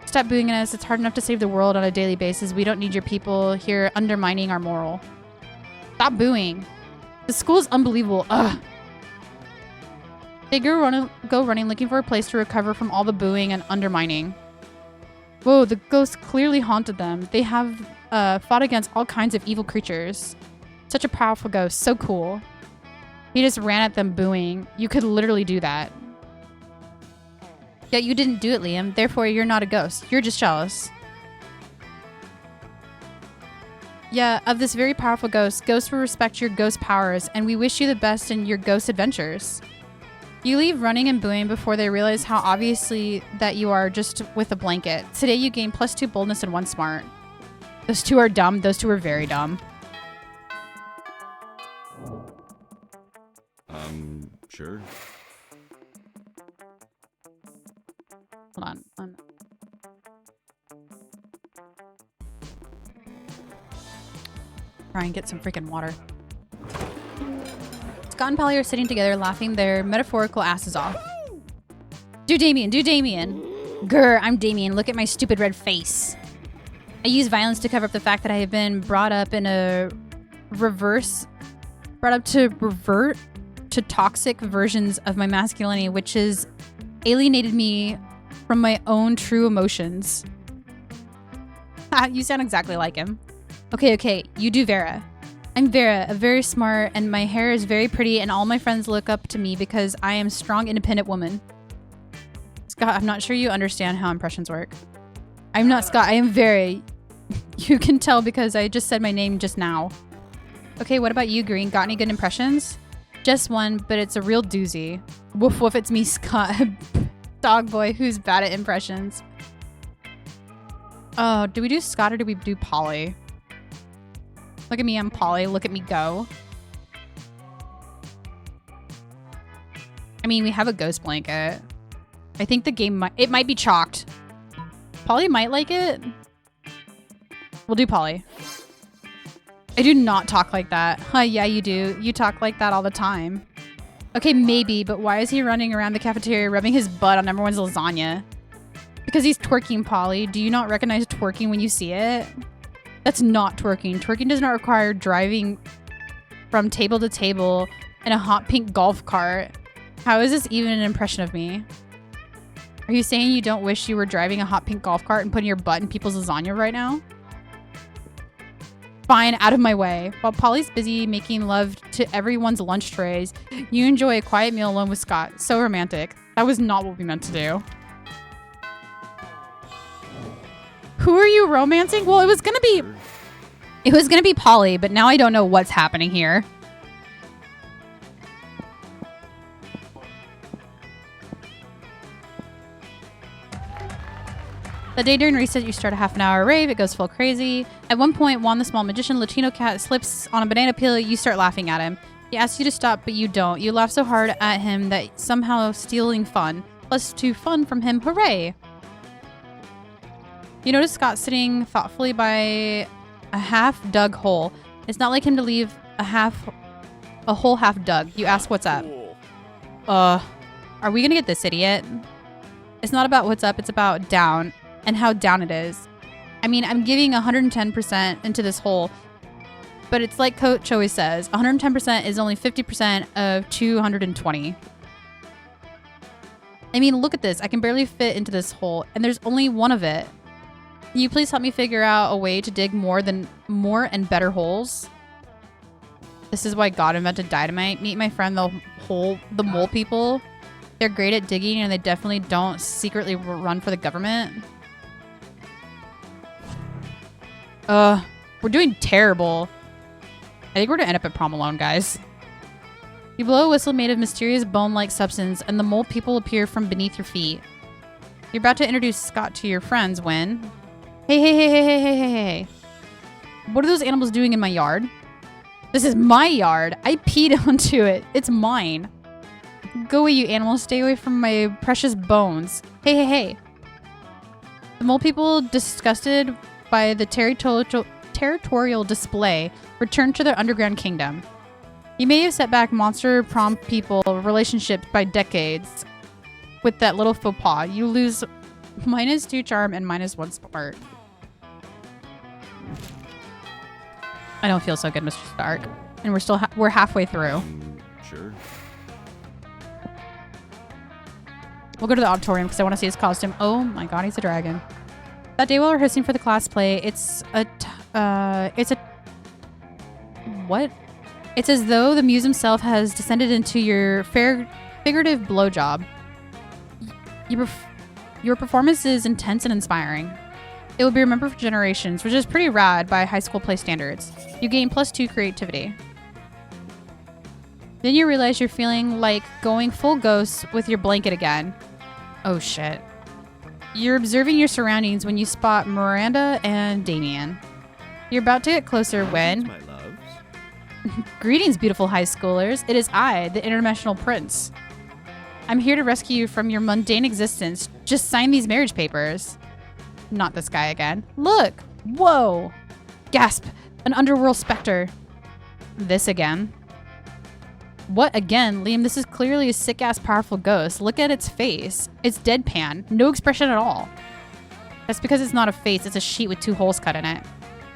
A: Stop booing at us. It's hard enough to save the world on a daily basis. We don't need your people here undermining our moral. Stop booing. The school's unbelievable. Ugh. They go running looking for a place to recover from all the booing and undermining. Whoa, the ghost clearly haunted them. They have fought against all kinds of evil creatures. Such a powerful ghost. So cool. He just ran at them booing. You could literally do that. Yet you didn't do it, Liam. Therefore, you're not a ghost. You're just jealous. Yeah, of this very powerful ghost. Ghosts will respect your ghost powers, and we wish you the best in your ghost adventures. You leave running and booing before they realize how obviously that you are just with a blanket. Today you gain +2 boldness and 1 smart. Those two are dumb. Those two are very dumb.
D: Sure.
A: Hold on. Try and get some freaking water. Scott and Polly are sitting together laughing their metaphorical asses off. Do Damien, do Damien. Grr, I'm Damien. Look at my stupid red face. I use violence to cover up the fact that I have been brought up to revert to toxic versions of my masculinity, which has alienated me from my own true emotions. You sound exactly like him. Okay, you do Vera. I'm Vera, a very smart, and my hair is very pretty, and all my friends look up to me because I am a strong, independent woman. Scott, I'm not sure you understand how impressions work. I'm not Scott, I am Vera. You can tell because I just said my name just now. Okay, what about you, Green? Got any good impressions? Just one, but it's a real doozy. Woof woof, it's me, Scott. Dog boy who's bad at impressions. Oh, do we do Scott or do we do Polly? Look at me, I'm Polly. Look at me go. I mean, we have a ghost blanket. I think the game might be chalked. Polly might like it. We'll do Polly. I do not talk like that. Huh, yeah, you do. You talk like that all the time. Okay, maybe, but why is he running around the cafeteria rubbing his butt on everyone's lasagna? Because he's twerking, Polly. Do you not recognize twerking when you see it? That's not twerking. Twerking does not require driving from table to table in a hot pink golf cart. How is this even an impression of me? Are you saying you don't wish you were driving a hot pink golf cart and putting your butt in people's lasagna right now? Fine, out of my way. While Polly's busy making love to everyone's lunch trays, you enjoy a quiet meal alone with Scott. So romantic. That was not what we meant to do. Who are you romancing? Well, it was gonna be Polly, but now I don't know what's happening here. The day during recess, you start a half-an-hour rave. It goes full crazy. At one point, Juan the small magician, Latino cat, slips on a banana peel. You start laughing at him. He asks you to stop, but you don't. You laugh so hard at him that somehow stealing fun. +2 fun from him. Hooray! You notice Scott sitting thoughtfully by a half-dug hole. It's not like him to leave a whole half dug. You ask what's up. Are we gonna get this idiot? It's not about what's up, it's about down. And how down it is. I mean, I'm giving 110% into this hole, but it's like Coach always says, 110% is only 50% of 220. I mean, look at this. I can barely fit into this hole, and there's only one of it. Can you please help me figure out a way to dig more and better holes? This is why God invented dynamite. Meet my friend, the mole people. They're great at digging, and they definitely don't secretly run for the government. We're doing terrible. I think we're gonna end up at prom alone, guys. You blow a whistle made of mysterious bone-like substance, and the mole people appear from beneath your feet. You're about to introduce Scott to your friends when... Hey. What are those animals doing in my yard? This is my yard. I peed onto it. It's mine. Go away, you animals. Stay away from my precious bones. Hey. The mole people, disgusted by the territorial display, return to their underground kingdom. You may have set back monster prom people relationships by decades with that little faux pas. You lose -2 charm and -1 smart. I don't feel so good, Mr. Stark. And we're halfway through.
D: Sure.
A: We'll go to the auditorium because I want to see his costume. Oh my god, he's a dragon. That day while rehearsing for the class play, what? It's as though the muse himself has descended into your figurative blowjob. Your performance is intense and inspiring. It will be remembered for generations, which is pretty rad by high school play standards. You gain +2 creativity. Then you realize you're feeling like going full ghost with your blanket again. Oh shit. You're observing your surroundings when you spot Miranda and Damien. You're about to get closer when...
D: My loves.
A: Greetings, beautiful high schoolers. It is I, the Interdimensional Prince. I'm here to rescue you from your mundane existence. Just sign these marriage papers. Not this guy again. Look! Whoa! Gasp! An underworld specter. This again. What again? Liam, this is clearly a sick-ass powerful ghost. Look at its face. It's deadpan. No expression at all. That's because it's not a face. It's a sheet with 2 holes cut in it.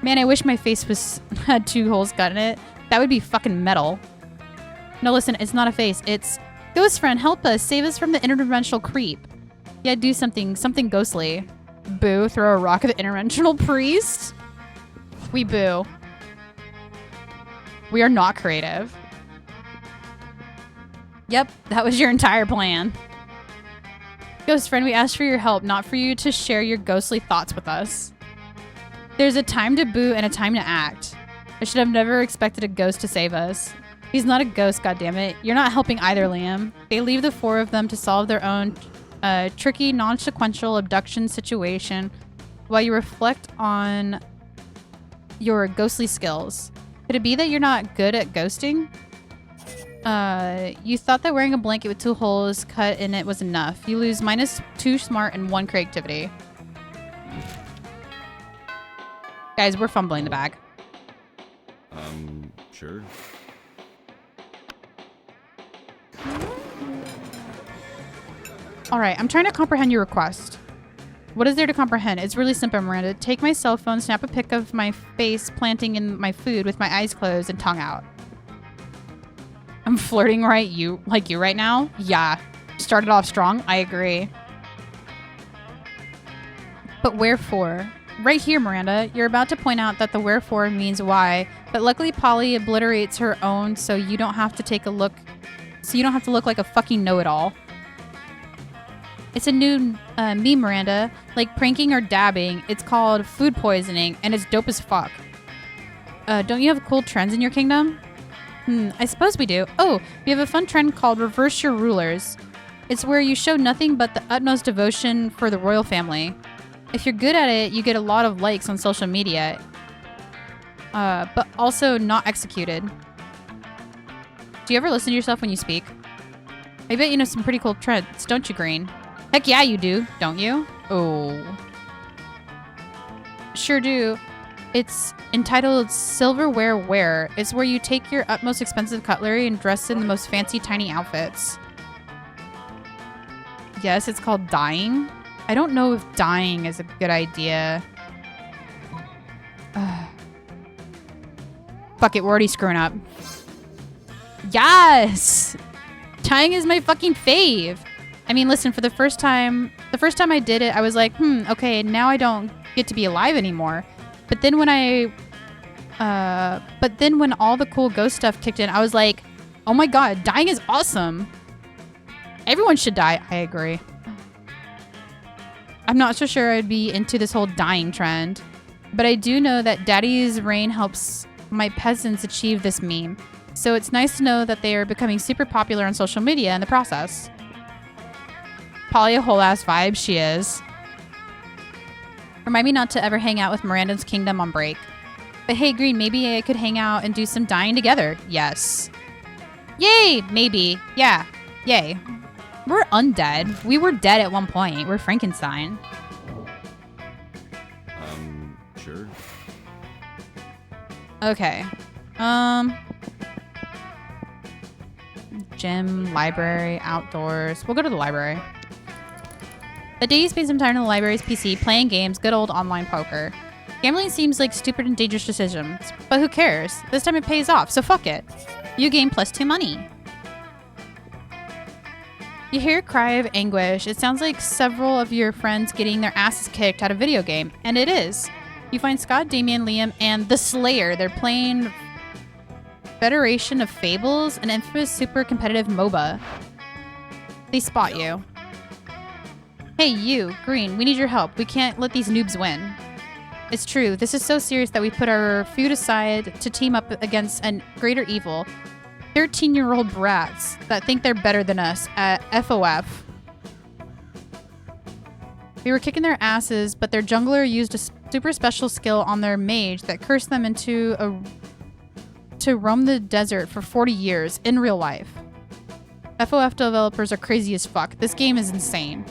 A: Man, I wish my face had 2 holes cut in it. That would be fucking metal. No, listen, it's not a face. It's... Ghost friend, help us. Save us from the interdimensional creep. Yeah, do something ghostly. Boo, throw a rock at the interdimensional priest? We boo. We are not creative. Yep, that was your entire plan. Ghost friend, we asked for your help, not for you to share your ghostly thoughts with us. There's a time to boo and a time to act. I should have never expected a ghost to save us. He's not a ghost, goddammit. You're not helping either, Liam. They leave the 4 of them to solve their own tricky, non-sequential abduction situation while you reflect on your ghostly skills. Could it be that you're not good at ghosting? You thought that wearing a blanket with 2 holes cut in it was enough. You lose -2 smart and 1 creativity. Guys, we're fumbling the bag.
D: Sure.
A: All right, I'm trying to comprehend your request. What is there to comprehend? It's really simple, Miranda. Take my cell phone, snap a pic of my face planting in my food with my eyes closed and tongue out. I'm flirting like you right now? Yeah. Started off strong. I agree. But wherefore? Right here, Miranda. You're about to point out that the wherefore means why, but luckily Polly obliterates her own so you don't have to take a look. So you don't have to look like a fucking know-it-all. It's a new meme, Miranda. Like pranking or dabbing. It's called food poisoning, and it's dope as fuck. Don't you have cool trends in your kingdom? I suppose we do. Oh, we have a fun trend called Reverse Your Rulers. It's where you show nothing but the utmost devotion for the royal family. If you're good at it, you get a lot of likes on social media. But also not executed. Do you ever listen to yourself when you speak? I bet you know some pretty cool trends, don't you, Green? Heck yeah, you do, don't you? Oh. Sure do. It's entitled Silverware Wear. It's where you take your utmost expensive cutlery and dress in the most fancy tiny outfits. Yes, it's called dyeing. I don't know if dyeing is a good idea. Fuck it, we're already screwing up. Yes! Dyeing is my fucking fave. I mean, listen, for the first time I did it, I was like, okay, now I don't get to be alive anymore. But then when when all the cool ghost stuff kicked in, I was like, oh my god, dyeing is awesome. Everyone should dye. I agree. I'm not so sure I'd be into this whole dyeing trend, but I do know that Daddy's reign helps my peasants achieve this meme. So it's nice to know that they are becoming super popular on social media in the process. Polly a whole ass vibe, she is. Remind me not to ever hang out with Miranda's kingdom on break. But hey, Green, maybe I could hang out and do some dyeing together. Yes. Yay! Maybe. Yeah. Yay. We're undead. We were dead at one point. We're Frankenstein.
D: Sure.
A: Okay. Gym, library, outdoors. We'll go to the library. The day you spend some time in the library's PC playing games, good old online poker. Gambling seems like stupid and dangerous decisions, but who cares? This time it pays off, so fuck it. You gain +2 money. You hear a cry of anguish. It sounds like several of your friends getting their asses kicked at a video game, and it is. You find Scott, Damien, Liam, and the Slayer. They're playing Federation of Fables, an infamous super competitive MOBA. They spot you. Hey, you, Green, we need your help. We can't let these noobs win. It's true. This is so serious that we put our feud aside to team up against a greater evil. 13-year-old brats that think they're better than us at FOF. We were kicking their asses, but their jungler used a super special skill on their mage that cursed them to roam the desert for 40 years in real life. FOF developers are crazy as fuck. This game is insane.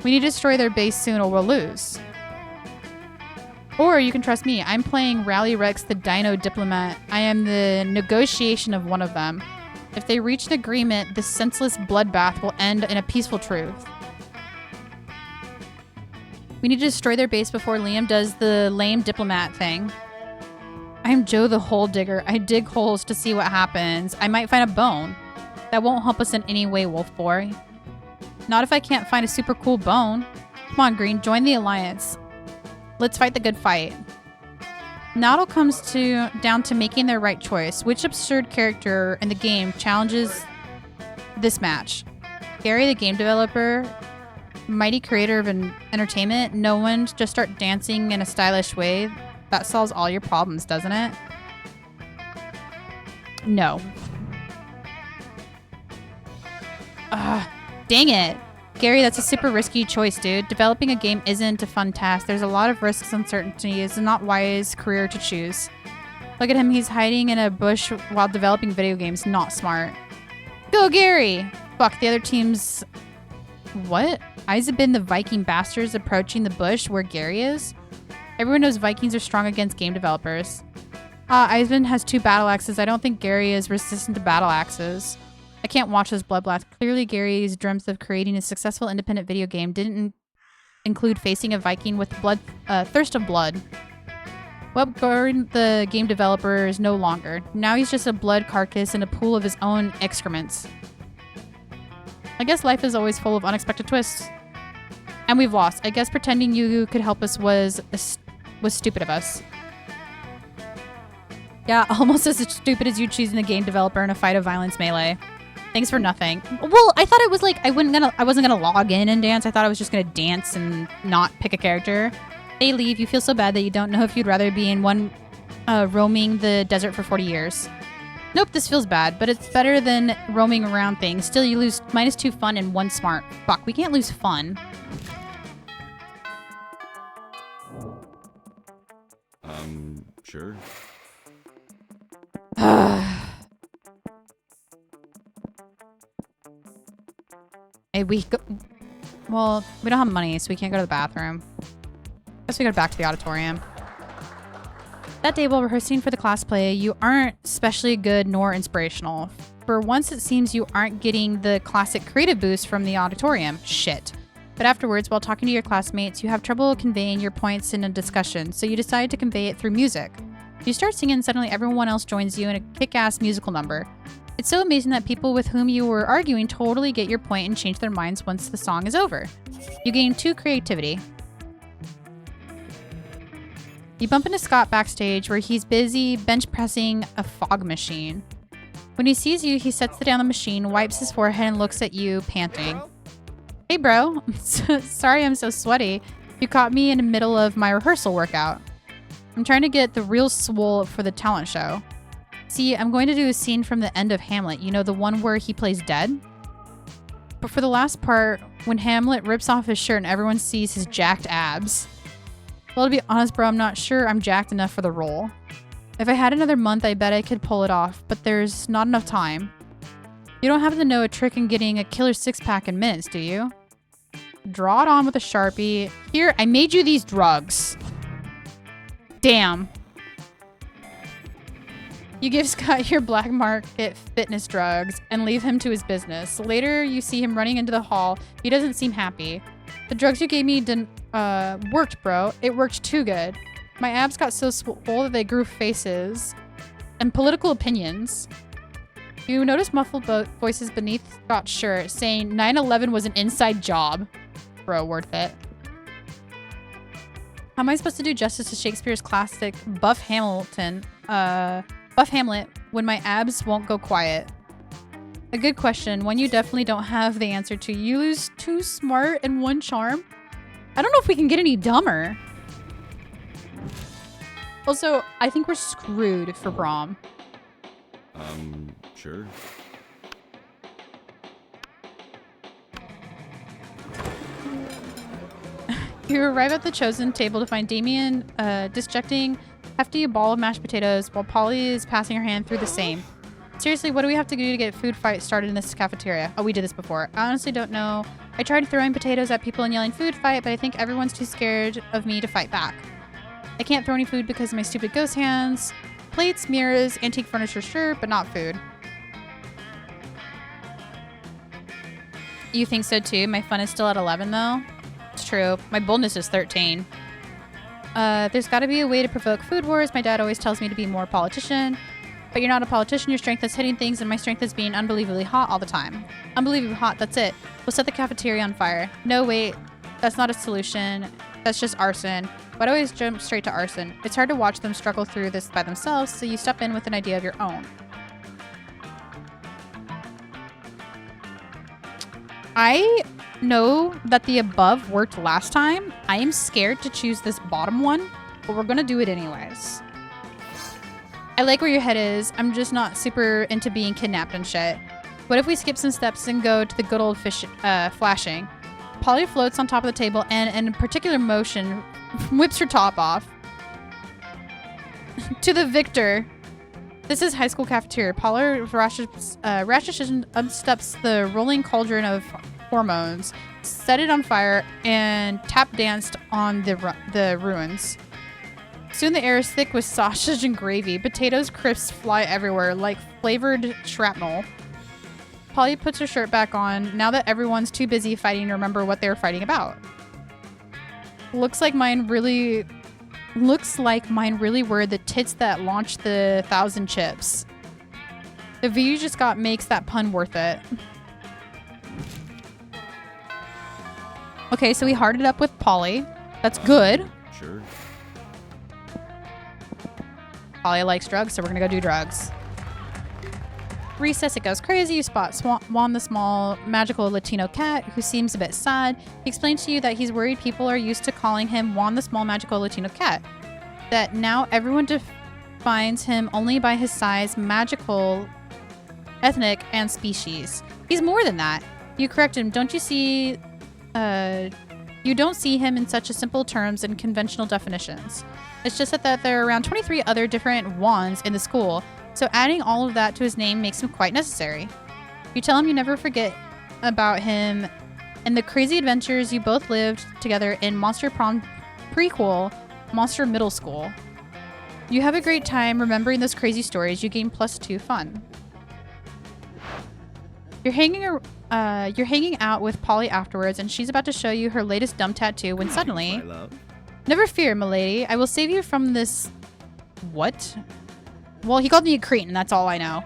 A: We need to destroy their base soon or we'll lose. Or you can trust me. I'm playing Rally Rex the Dino Diplomat. I am the negotiation of one of them. If they reach an agreement, this senseless bloodbath will end in a peaceful truth. We need to destroy their base before Liam does the lame diplomat thing. I'm Joe the Hole Digger. I dig holes to see what happens. I might find a bone. That won't help us in any way, Wolf Boy. Not if I can't find a super cool bone. Come on, Green, join the alliance. Let's fight the good fight. Now it all comes down to making the right choice. Which absurd character in the game challenges this match? Gary, the game developer, mighty creator of entertainment, no one, just start dancing in a stylish way. That solves all your problems, doesn't it? No. Dang it. Gary, that's a super risky choice, dude. Developing a game isn't a fun task. There's a lot of risks and uncertainty. It's not wise career to choose. Look at him. He's hiding in a bush while developing video games. Not smart. Go, Gary! Fuck, the other team's... What? Izabin the Viking bastards approaching the bush where Gary is? Everyone knows Vikings are strong against game developers. Izabin has 2 battle axes. I don't think Gary is resistant to battle axes. I can't watch this bloodbath. Clearly, Gary's dreams of creating a successful independent video game didn't include facing a Viking with thirst of blood. Well, Gordon, the game developer, is no longer. Now he's just a blood carcass in a pool of his own excrements. I guess life is always full of unexpected twists. And we've lost. I guess pretending you could help us was stupid of us. Yeah, almost as stupid as you choosing the game developer in a fight of violence melee. Thanks for nothing. Well, I thought it was like I wasn't gonna log in and dance. I thought I was just gonna dance and not pick a character. They leave. You feel so bad that you don't know if you'd rather be in one roaming the desert for 40 years. Nope, this feels bad, but it's better than roaming around things. Still, you lose -2 fun and 1 smart. Fuck, we can't lose fun.
D: Sure.
A: Hey, well, we don't have money, so we can't go to the bathroom. Guess we go back to the auditorium. That day while rehearsing for the class play, you aren't especially good nor inspirational. For once, it seems you aren't getting the classic creative boost from the auditorium. Shit. But afterwards, while talking to your classmates, you have trouble conveying your points in a discussion, so you decide to convey it through music. You start singing, and suddenly everyone else joins you in a kick-ass musical number. It's so amazing that people with whom you were arguing totally get your point and change their minds once the song is over. You gain 2 creativity. You bump into Scott backstage where he's busy bench pressing a fog machine. When he sees you, he sets down the machine, wipes his forehead, and looks at you, panting. Hey, bro. Sorry I'm so sweaty. You caught me in the middle of my rehearsal workout. I'm trying to get the real swole for the talent show. See, I'm going to do a scene from the end of Hamlet. You know, the one where he plays dead? But for the last part, when Hamlet rips off his shirt and everyone sees his jacked abs. Well, to be honest, bro, I'm not sure I'm jacked enough for the role. If I had another month, I bet I could pull it off, but there's not enough time. You don't happen to know a trick in getting a killer 6-pack in minutes, do you? Draw it on with a Sharpie. Here, I made you these drugs. Damn. You give Scott your black market fitness drugs and leave him to his business. Later, you see him running into the hall. He doesn't seem happy. The drugs you gave me didn't worked, bro. It worked too good. My abs got so swole that they grew faces and political opinions. You notice muffled voices beneath Scott's shirt saying 9/11 was an inside job. Bro, worth it. How am I supposed to do justice to Shakespeare's classic Buff Hamlet when my abs won't go quiet? A good question, one you definitely don't have the answer to. You lose 2 smart and 1 charm? I don't know if we can get any dumber. Also, I think we're screwed for Prom.
D: Sure.
A: You arrive at the chosen table to find Damien disjecting hefty ball of mashed potatoes while Polly is passing her hand through the same. Seriously, what do we have to do to get food fight started in this cafeteria? Oh, we did this before. I honestly don't know. I tried throwing potatoes at people and yelling food fight, but I think everyone's too scared of me to fight back. I can't throw any food because of my stupid ghost hands. Plates, mirrors, antique furniture, sure, but not food. You think so too? My fun is still at 11 though? It's true. My boldness is 13. There's got to be a way to provoke food wars. My dad always tells me to be more a politician. But you're not a politician. Your strength is hitting things, and my strength is being unbelievably hot all the time. Unbelievably hot, that's it. We'll set the cafeteria on fire. No, wait. That's not a solution. That's just arson. Why do I always jump straight to arson? It's hard to watch them struggle through this by themselves, so you step in with an idea of your own. I know that the above worked last time. I am scared to choose this bottom one, but we're gonna do it anyways. I like where your head is. I'm just not super into being kidnapped and shit. What if we skip some steps and go to the good old flashing? Polly floats on top of the table and in a particular motion whips her top off. To the victor. This is high school cafeteria. Polly rashes unsteps the rolling cauldron of hormones, set it on fire, and tap danced on the ruins. Soon the air is thick with sausage and gravy. Potatoes crisps fly everywhere like flavored shrapnel. Polly puts her shirt back on now that everyone's too busy fighting to remember what they were fighting about. Looks like mine really were the tits that launched the 1,000 chips. The view you just got makes that pun worth it. Okay, so we hearted up with Polly. That's good.
D: Sure.
A: Polly likes drugs, so we're gonna go do drugs. Recess, it goes crazy. You spot Juan, the small, magical Latino cat, who seems a bit sad. He explains to you that he's worried people are used to calling him Juan, the small, magical Latino cat. That now everyone defines him only by his size, magical, ethnic, and species. He's more than that. You correct him. Don't you see... you don't see him in such a simple terms and conventional definitions. It's just that there are around 23 other different Juans in the school, so adding all of that to his name makes him quite necessary. You tell him you never forget about him and the crazy adventures you both lived together in Monster Prom prequel, Monster Middle School. You have a great time remembering those crazy stories. You gain +2 fun. You're hanging out with Polly afterwards, and she's about to show you her latest dumb tattoo when suddenly...
D: My love.
A: Never fear, milady. I will save you from this... What? Well, he called me a cretin, that's all I know.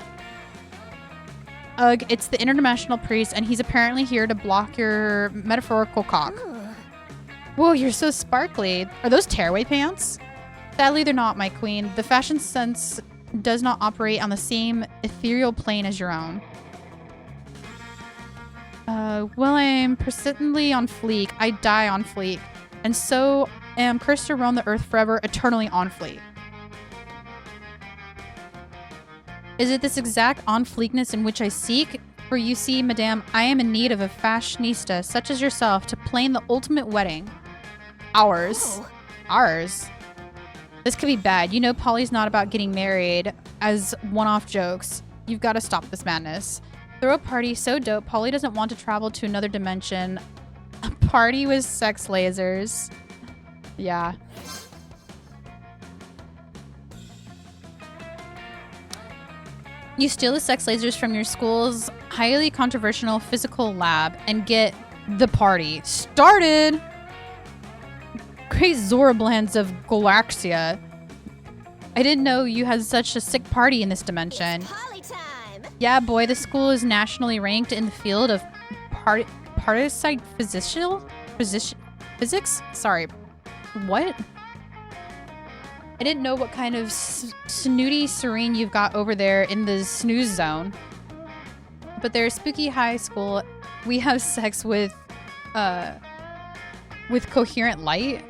A: Ugh, it's the international priest, and he's apparently here to block your metaphorical cock. Whoa, you're so sparkly. Are those tearaway pants? Sadly, they're not, my queen. The fashion sense does not operate on the same ethereal plane as your own. Well, I'm persistently on fleek. I die on fleek. And so am cursed to roam the earth forever, eternally on fleek. Is it this exact on fleekness in which I seek? For you see, madame, I am in need of a fashionista such as yourself to plan the ultimate wedding. Ours.
B: Oh.
A: Ours. This could be bad. You know Polly's not about getting married as one-off jokes. You've got to stop this madness. Throw a party so dope, Polly doesn't want to travel to another dimension. A party with sex lasers. Yeah. You steal the sex lasers from your school's highly controversial physical lab and get the party started. Great Zorablans of Galaxia. I didn't know you had such a sick party in this dimension.
B: It's party time.
A: Yeah, boy, the school is nationally ranked in the field of parasite physics? Sorry. What? I didn't know what kind of snooty serene you've got over there in the snooze zone. But there's spooky high school. We have sex with coherent light.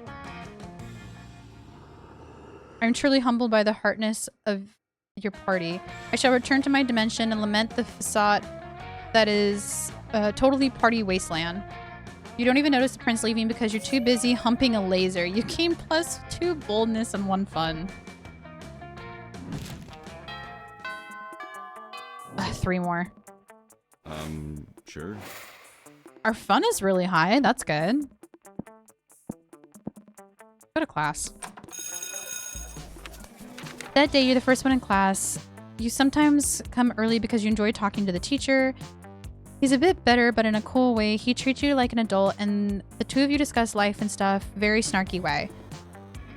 A: I'm truly humbled by the heartness of your party. I shall return to my dimension and lament the facade that is totally party wasteland. You don't even notice the prince leaving because you're too busy humping a laser. You gain +2 boldness and 1 fun. 3 more.
D: Sure.
A: Our fun is really high. That's good. Go to class. That day, you're the first one in class. You sometimes come early because you enjoy talking to the teacher. He's a bit better, but in a cool way. He treats you like an adult, and the two of you discuss life and stuff very snarky way.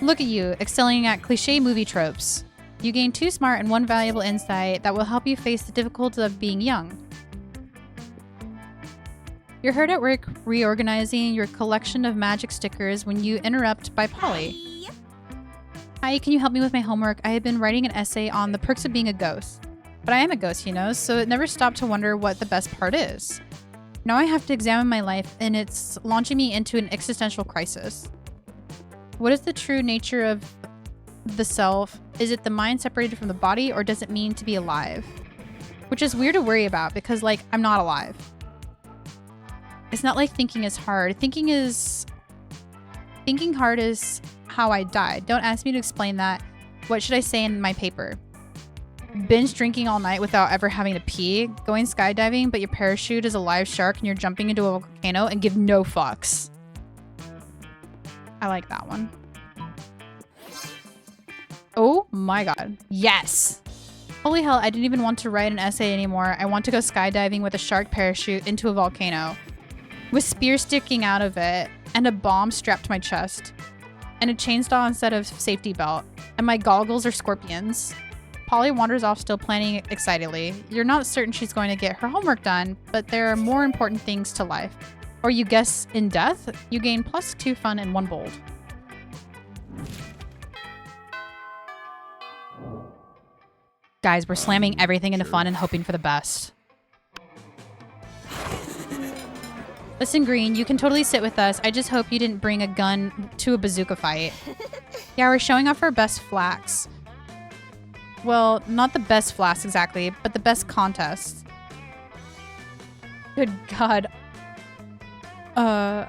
A: Look at you, excelling at cliche movie tropes. You gain 2 smart and 1 valuable insight that will help you face the difficulties of being young. You're hard at work reorganizing your collection of magic stickers when you interrupt by Polly. Hi, can you help me with my homework? I have been writing an essay on the perks of being a ghost. But I am a ghost, you know, so it never stopped to wonder what the best part is. Now I have to examine my life, and it's launching me into an existential crisis. What is the true nature of the self? Is it the mind separated from the body, or does it mean to be alive? Which is weird to worry about because, like, I'm not alive. It's not like thinking is hard. Thinking hard is how I died. Don't ask me to explain that. What should I say in my paper? Binge drinking all night without ever having to pee, going skydiving, but your parachute is a live shark and you're jumping into a volcano and give no fucks. I like that one. Oh my god. Yes! Holy hell, I didn't even want to write an essay anymore. I want to go skydiving with a shark parachute into a volcano, with spears sticking out of it, and a bomb strapped to my chest, and a chainsaw instead of safety belt, and my goggles are scorpions. Polly wanders off, still planning excitedly. You're not certain she's going to get her homework done, but there are more important things to life. Or you guess in death, you gain +2 fun and 1 bold. Guys, we're slamming everything into fun and hoping for the best. Listen, Green, you can totally sit with us. I just hope you didn't bring a gun to a bazooka fight. Yeah, we're showing off our best flax. Well, not the best flask exactly, but the best contest. Good God. Are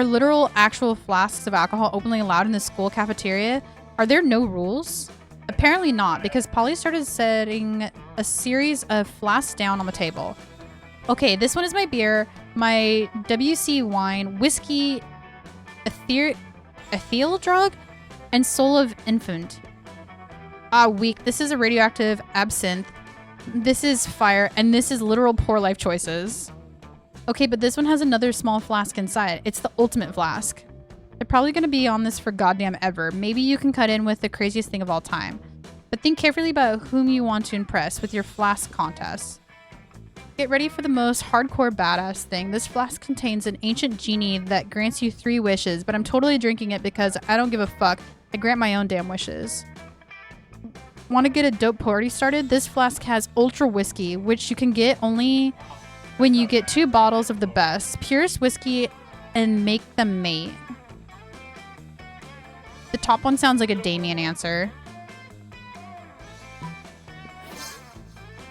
A: literal actual flasks of alcohol openly allowed in the school cafeteria? Are there no rules? Apparently not, because Polly started setting a series of flasks down on the table. Okay, this one is my beer, my WC wine, whiskey, ethyl drug, and soul of infant. Ah, weak. This is a radioactive absinthe. This is fire, and this is literal poor life choices. Okay, but this one has another small flask inside. It's the ultimate flask. They're probably going to be on this for goddamn ever. Maybe you can cut in with the craziest thing of all time. But think carefully about whom you want to impress with your flask contest. Get ready for the most hardcore badass thing. This flask contains an ancient genie that grants you 3 wishes, but I'm totally drinking it because I don't give a fuck. I grant my own damn wishes. Want to get a dope party started? This flask has ultra whiskey, which you can get only when you get 2 bottles of the best, purest whiskey, and make them mate. The top one sounds like a Damien answer.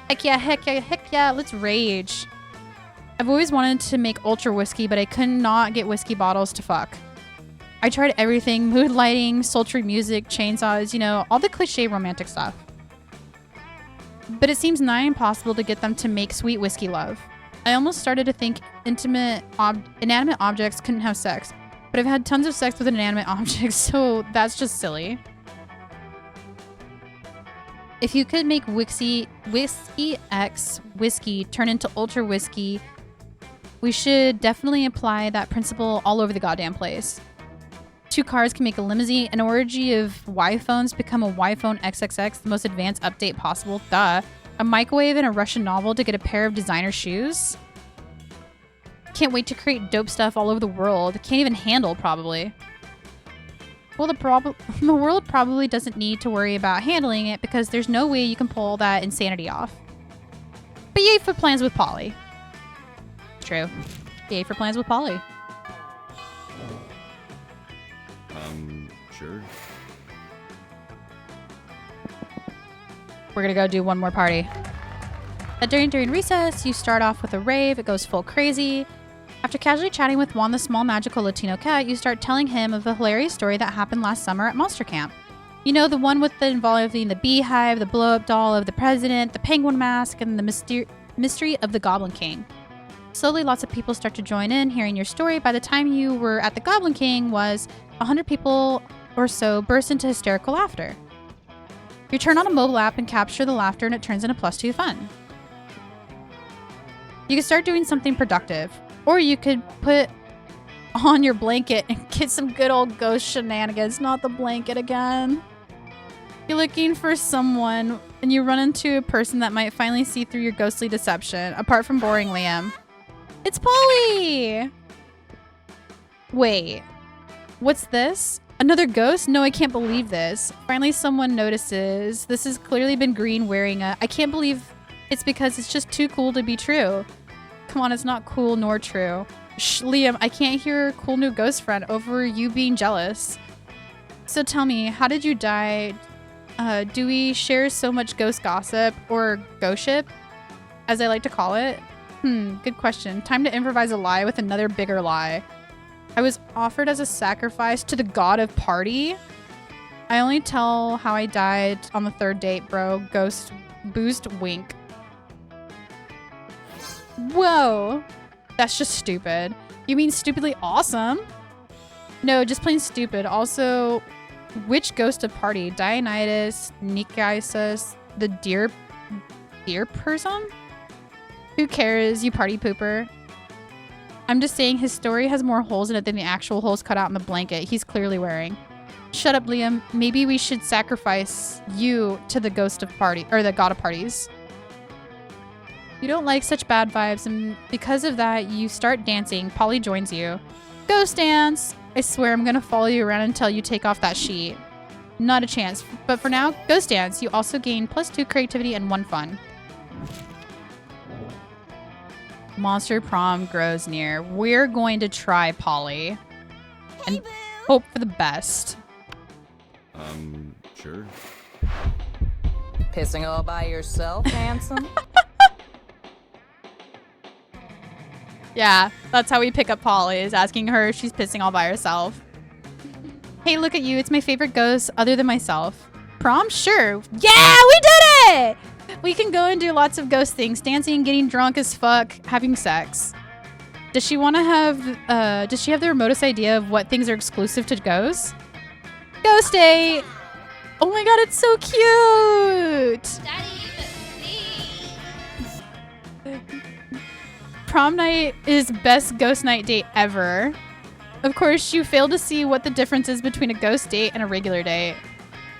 A: Heck yeah, heck yeah, heck yeah, let's rage. I've always wanted to make ultra whiskey, but I could not get whiskey bottles to fuck. I tried everything, mood lighting, sultry music, chainsaws, you know, all the cliche romantic stuff. But it seems nigh impossible to get them to make sweet whiskey love. I almost started to think inanimate objects couldn't have sex, but I've had tons of sex with inanimate objects, so that's just silly. If you could make whiskey X whiskey turn into ultra whiskey, we should definitely apply that principle all over the goddamn place. 2 cars can make a limousine. An orgy of Y-phones become a Y-phone XXX, the most advanced update possible. Duh. A microwave and a Russian novel to get a pair of designer shoes? Can't wait to create dope stuff all over the world. Can't even handle, probably. Well, the world probably doesn't need to worry about handling it because there's no way you can pull that insanity off. But yay for plans with Polly. True. Yay for plans with Polly.
D: Sure.
A: We're gonna go do one more party. During recess, you start off with a rave. It goes full crazy. After casually chatting with Juan, the small magical Latino cat, you start telling him of a hilarious story that happened last summer at Monster Camp. You know, the one with the involving the beehive, the blow-up doll of the president, the penguin mask, and the mystery of the Goblin King. Slowly, lots of people start to join in, hearing your story. By the time you were at the Goblin King, 100 people or so burst into hysterical laughter. You turn on a mobile app and capture the laughter, and it turns into +2 fun. You can start doing something productive, or you could put on your blanket and get some good old ghost shenanigans. Not the blanket again. You're looking for someone, and you run into a person that might finally see through your ghostly deception, apart from boring Liam. It's Polly! Wait, what's this? Another ghost? No, I can't believe this. Finally, someone notices. This has clearly been Green wearing a... I can't believe it's because it's just too cool to be true. Come on, it's not cool nor true. Shh, Liam, I can't hear cool new ghost friend over you being jealous. So tell me, how did you die? Do we share so much ghost gossip, or ghost-ship, as I like to call it? Good question. Time to improvise a lie with another bigger lie. I was offered as a sacrifice to the god of party. I only tell how I died on the 3rd date, bro. Ghost boost wink. Whoa. That's just stupid. You mean stupidly awesome? No, just plain stupid. Also, which ghost of party? Dionysus, Nikisus, the deer person? Who cares, you party pooper? I'm just saying his story has more holes in it than the actual holes cut out in the blanket he's clearly wearing. Shut up, Liam. Maybe we should sacrifice you to the ghost of party, or the god of parties. You don't like such bad vibes, and because of that, you start dancing. Polly joins you. Ghost dance! I swear I'm gonna follow you around until you take off that sheet. Not a chance. But for now, ghost dance. You also gain +2 creativity and 1 fun. Monster prom grows near. We're going to try Polly and hope for the best.
D: Sure.
E: Pissing all by yourself, handsome?
A: Yeah, that's how we pick up Polly, is asking her if she's pissing all by herself. Hey, look at you. It's my favorite ghost other than myself. Prom? Sure. Yeah, we did it! We can go and do lots of ghost things. Dancing, getting drunk as fuck, having sex. Does she want to have, does she have the remotest idea of what things are exclusive to ghosts? Ghost date! Oh my god, it's so cute! Prom night is best ghost night date ever. Of course, you fail to see what the difference is between a ghost date and a regular date.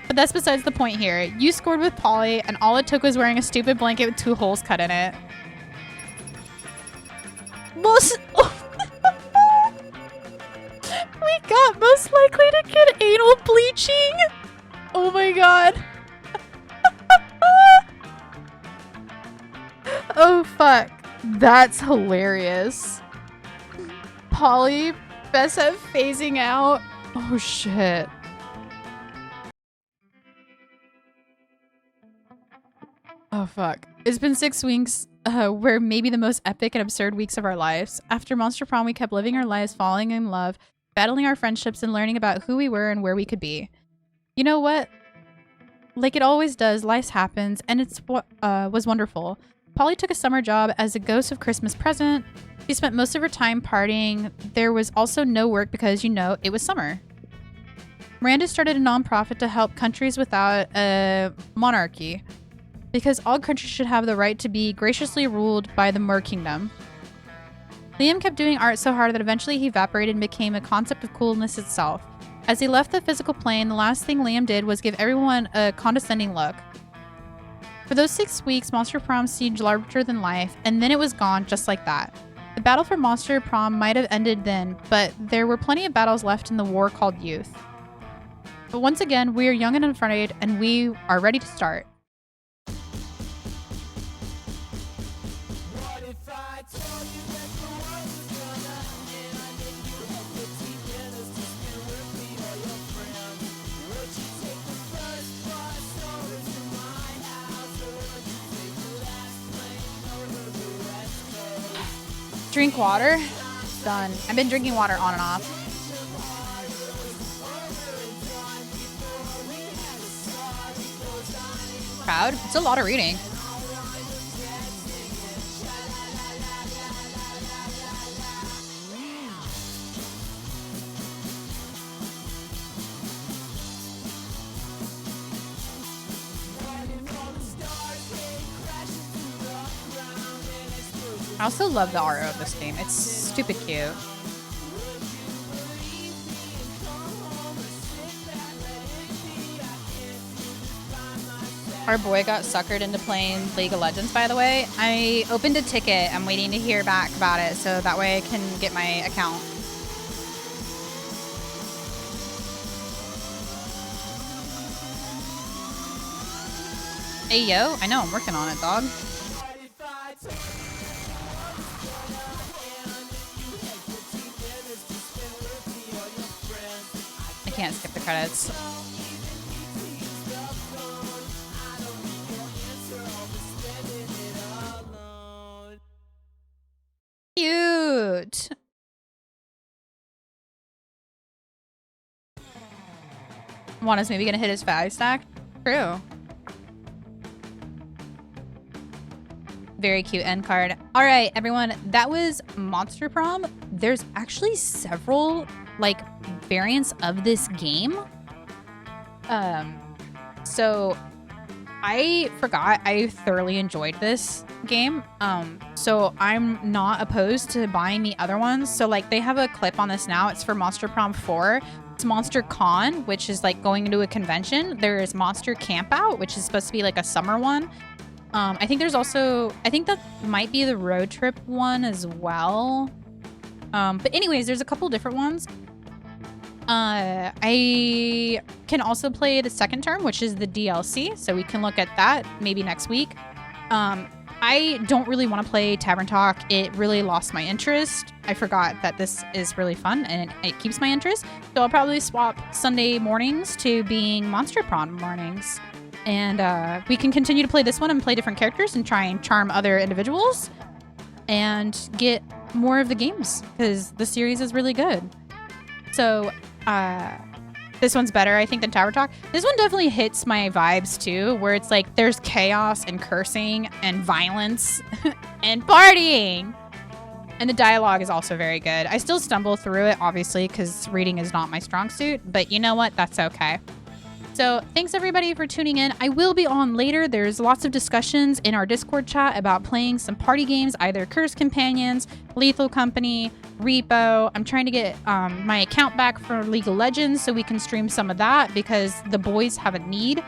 A: But that's besides the point here. You scored with Polly, and all it took was wearing a stupid blanket with 2 holes cut in it. We got most likely to get anal bleaching. Oh my god. Oh fuck. That's hilarious. Polly, best have phasing out. Oh shit. Oh fuck. It's been 6 weeks where maybe the most epic and absurd weeks of our lives. After Monster Prom, we kept living our lives, falling in love, battling our friendships, and learning about who we were and where we could be. You know what? Like it always does, life happens, and it's what was wonderful. Polly took a summer job as a ghost of Christmas present. She spent most of her time partying. There was also no work because, you know, it was summer. Miranda started a nonprofit to help countries without a monarchy, because all countries should have the right to be graciously ruled by the Mer Kingdom. Liam kept doing art so hard that eventually he evaporated and became a concept of coolness itself. As he left the physical plane, the last thing Liam did was give everyone a condescending look. For those 6 weeks, Monster Prom seemed larger than life, and then it was gone just like that. The battle for Monster Prom might have ended then, but there were plenty of battles left in the war called youth. But once again, we are young and unafraid, and we are ready to start. Drink water. Done. I've been drinking water on and off. Proud? It's a lot of reading. I also love the art of this game. It's stupid cute. Our boy got suckered into playing League of Legends, by the way. I opened a ticket. I'm waiting to hear back about it, so that way I can get my account. Hey, yo. I know, I'm working on it, dog. I can't skip the credits. Cute. Juana's maybe gonna hit his 5 stack. True. Very cute end card. All right, everyone, that was Monster Prom. There's actually several like variants of this game. So I forgot I thoroughly enjoyed this game. So I'm not opposed to buying the other ones. So like they have a clip on this now. It's for Monster Prom 4. It's Monster Con, which is like going into a convention. There's Monster Camp Out, which is supposed to be like a summer one. I think there's also, I think that might be the road trip one as well. But anyways, there's a couple different ones. I can also play the second term, which is the DLC. So we can look at that maybe next week. I don't really want to play Tavern Talk. It really lost my interest. I forgot that this is really fun and it keeps my interest. So I'll probably swap Sunday mornings to being Monster Prom mornings. And we can continue to play this one and play different characters and try and charm other individuals and get more of the games because the series is really good. So this one's better, I think, than Tower Talk. This one definitely hits my vibes too, where it's like there's chaos and cursing and violence and partying. And the dialogue is also very good. I still stumble through it, obviously, because reading is not my strong suit. But you know what? That's okay. So thanks everybody for tuning in. I will be on later. There's lots of discussions in our Discord chat about playing some party games, either Curse Companions, Lethal Company, Repo. I'm trying to get my account back for League of Legends so we can stream some of that because the boys have a need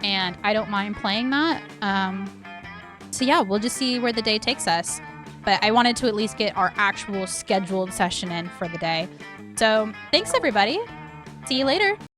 A: and I don't mind playing that. So yeah, we'll just see where the day takes us. But I wanted to at least get our actual scheduled session in for the day. So thanks everybody. See you later.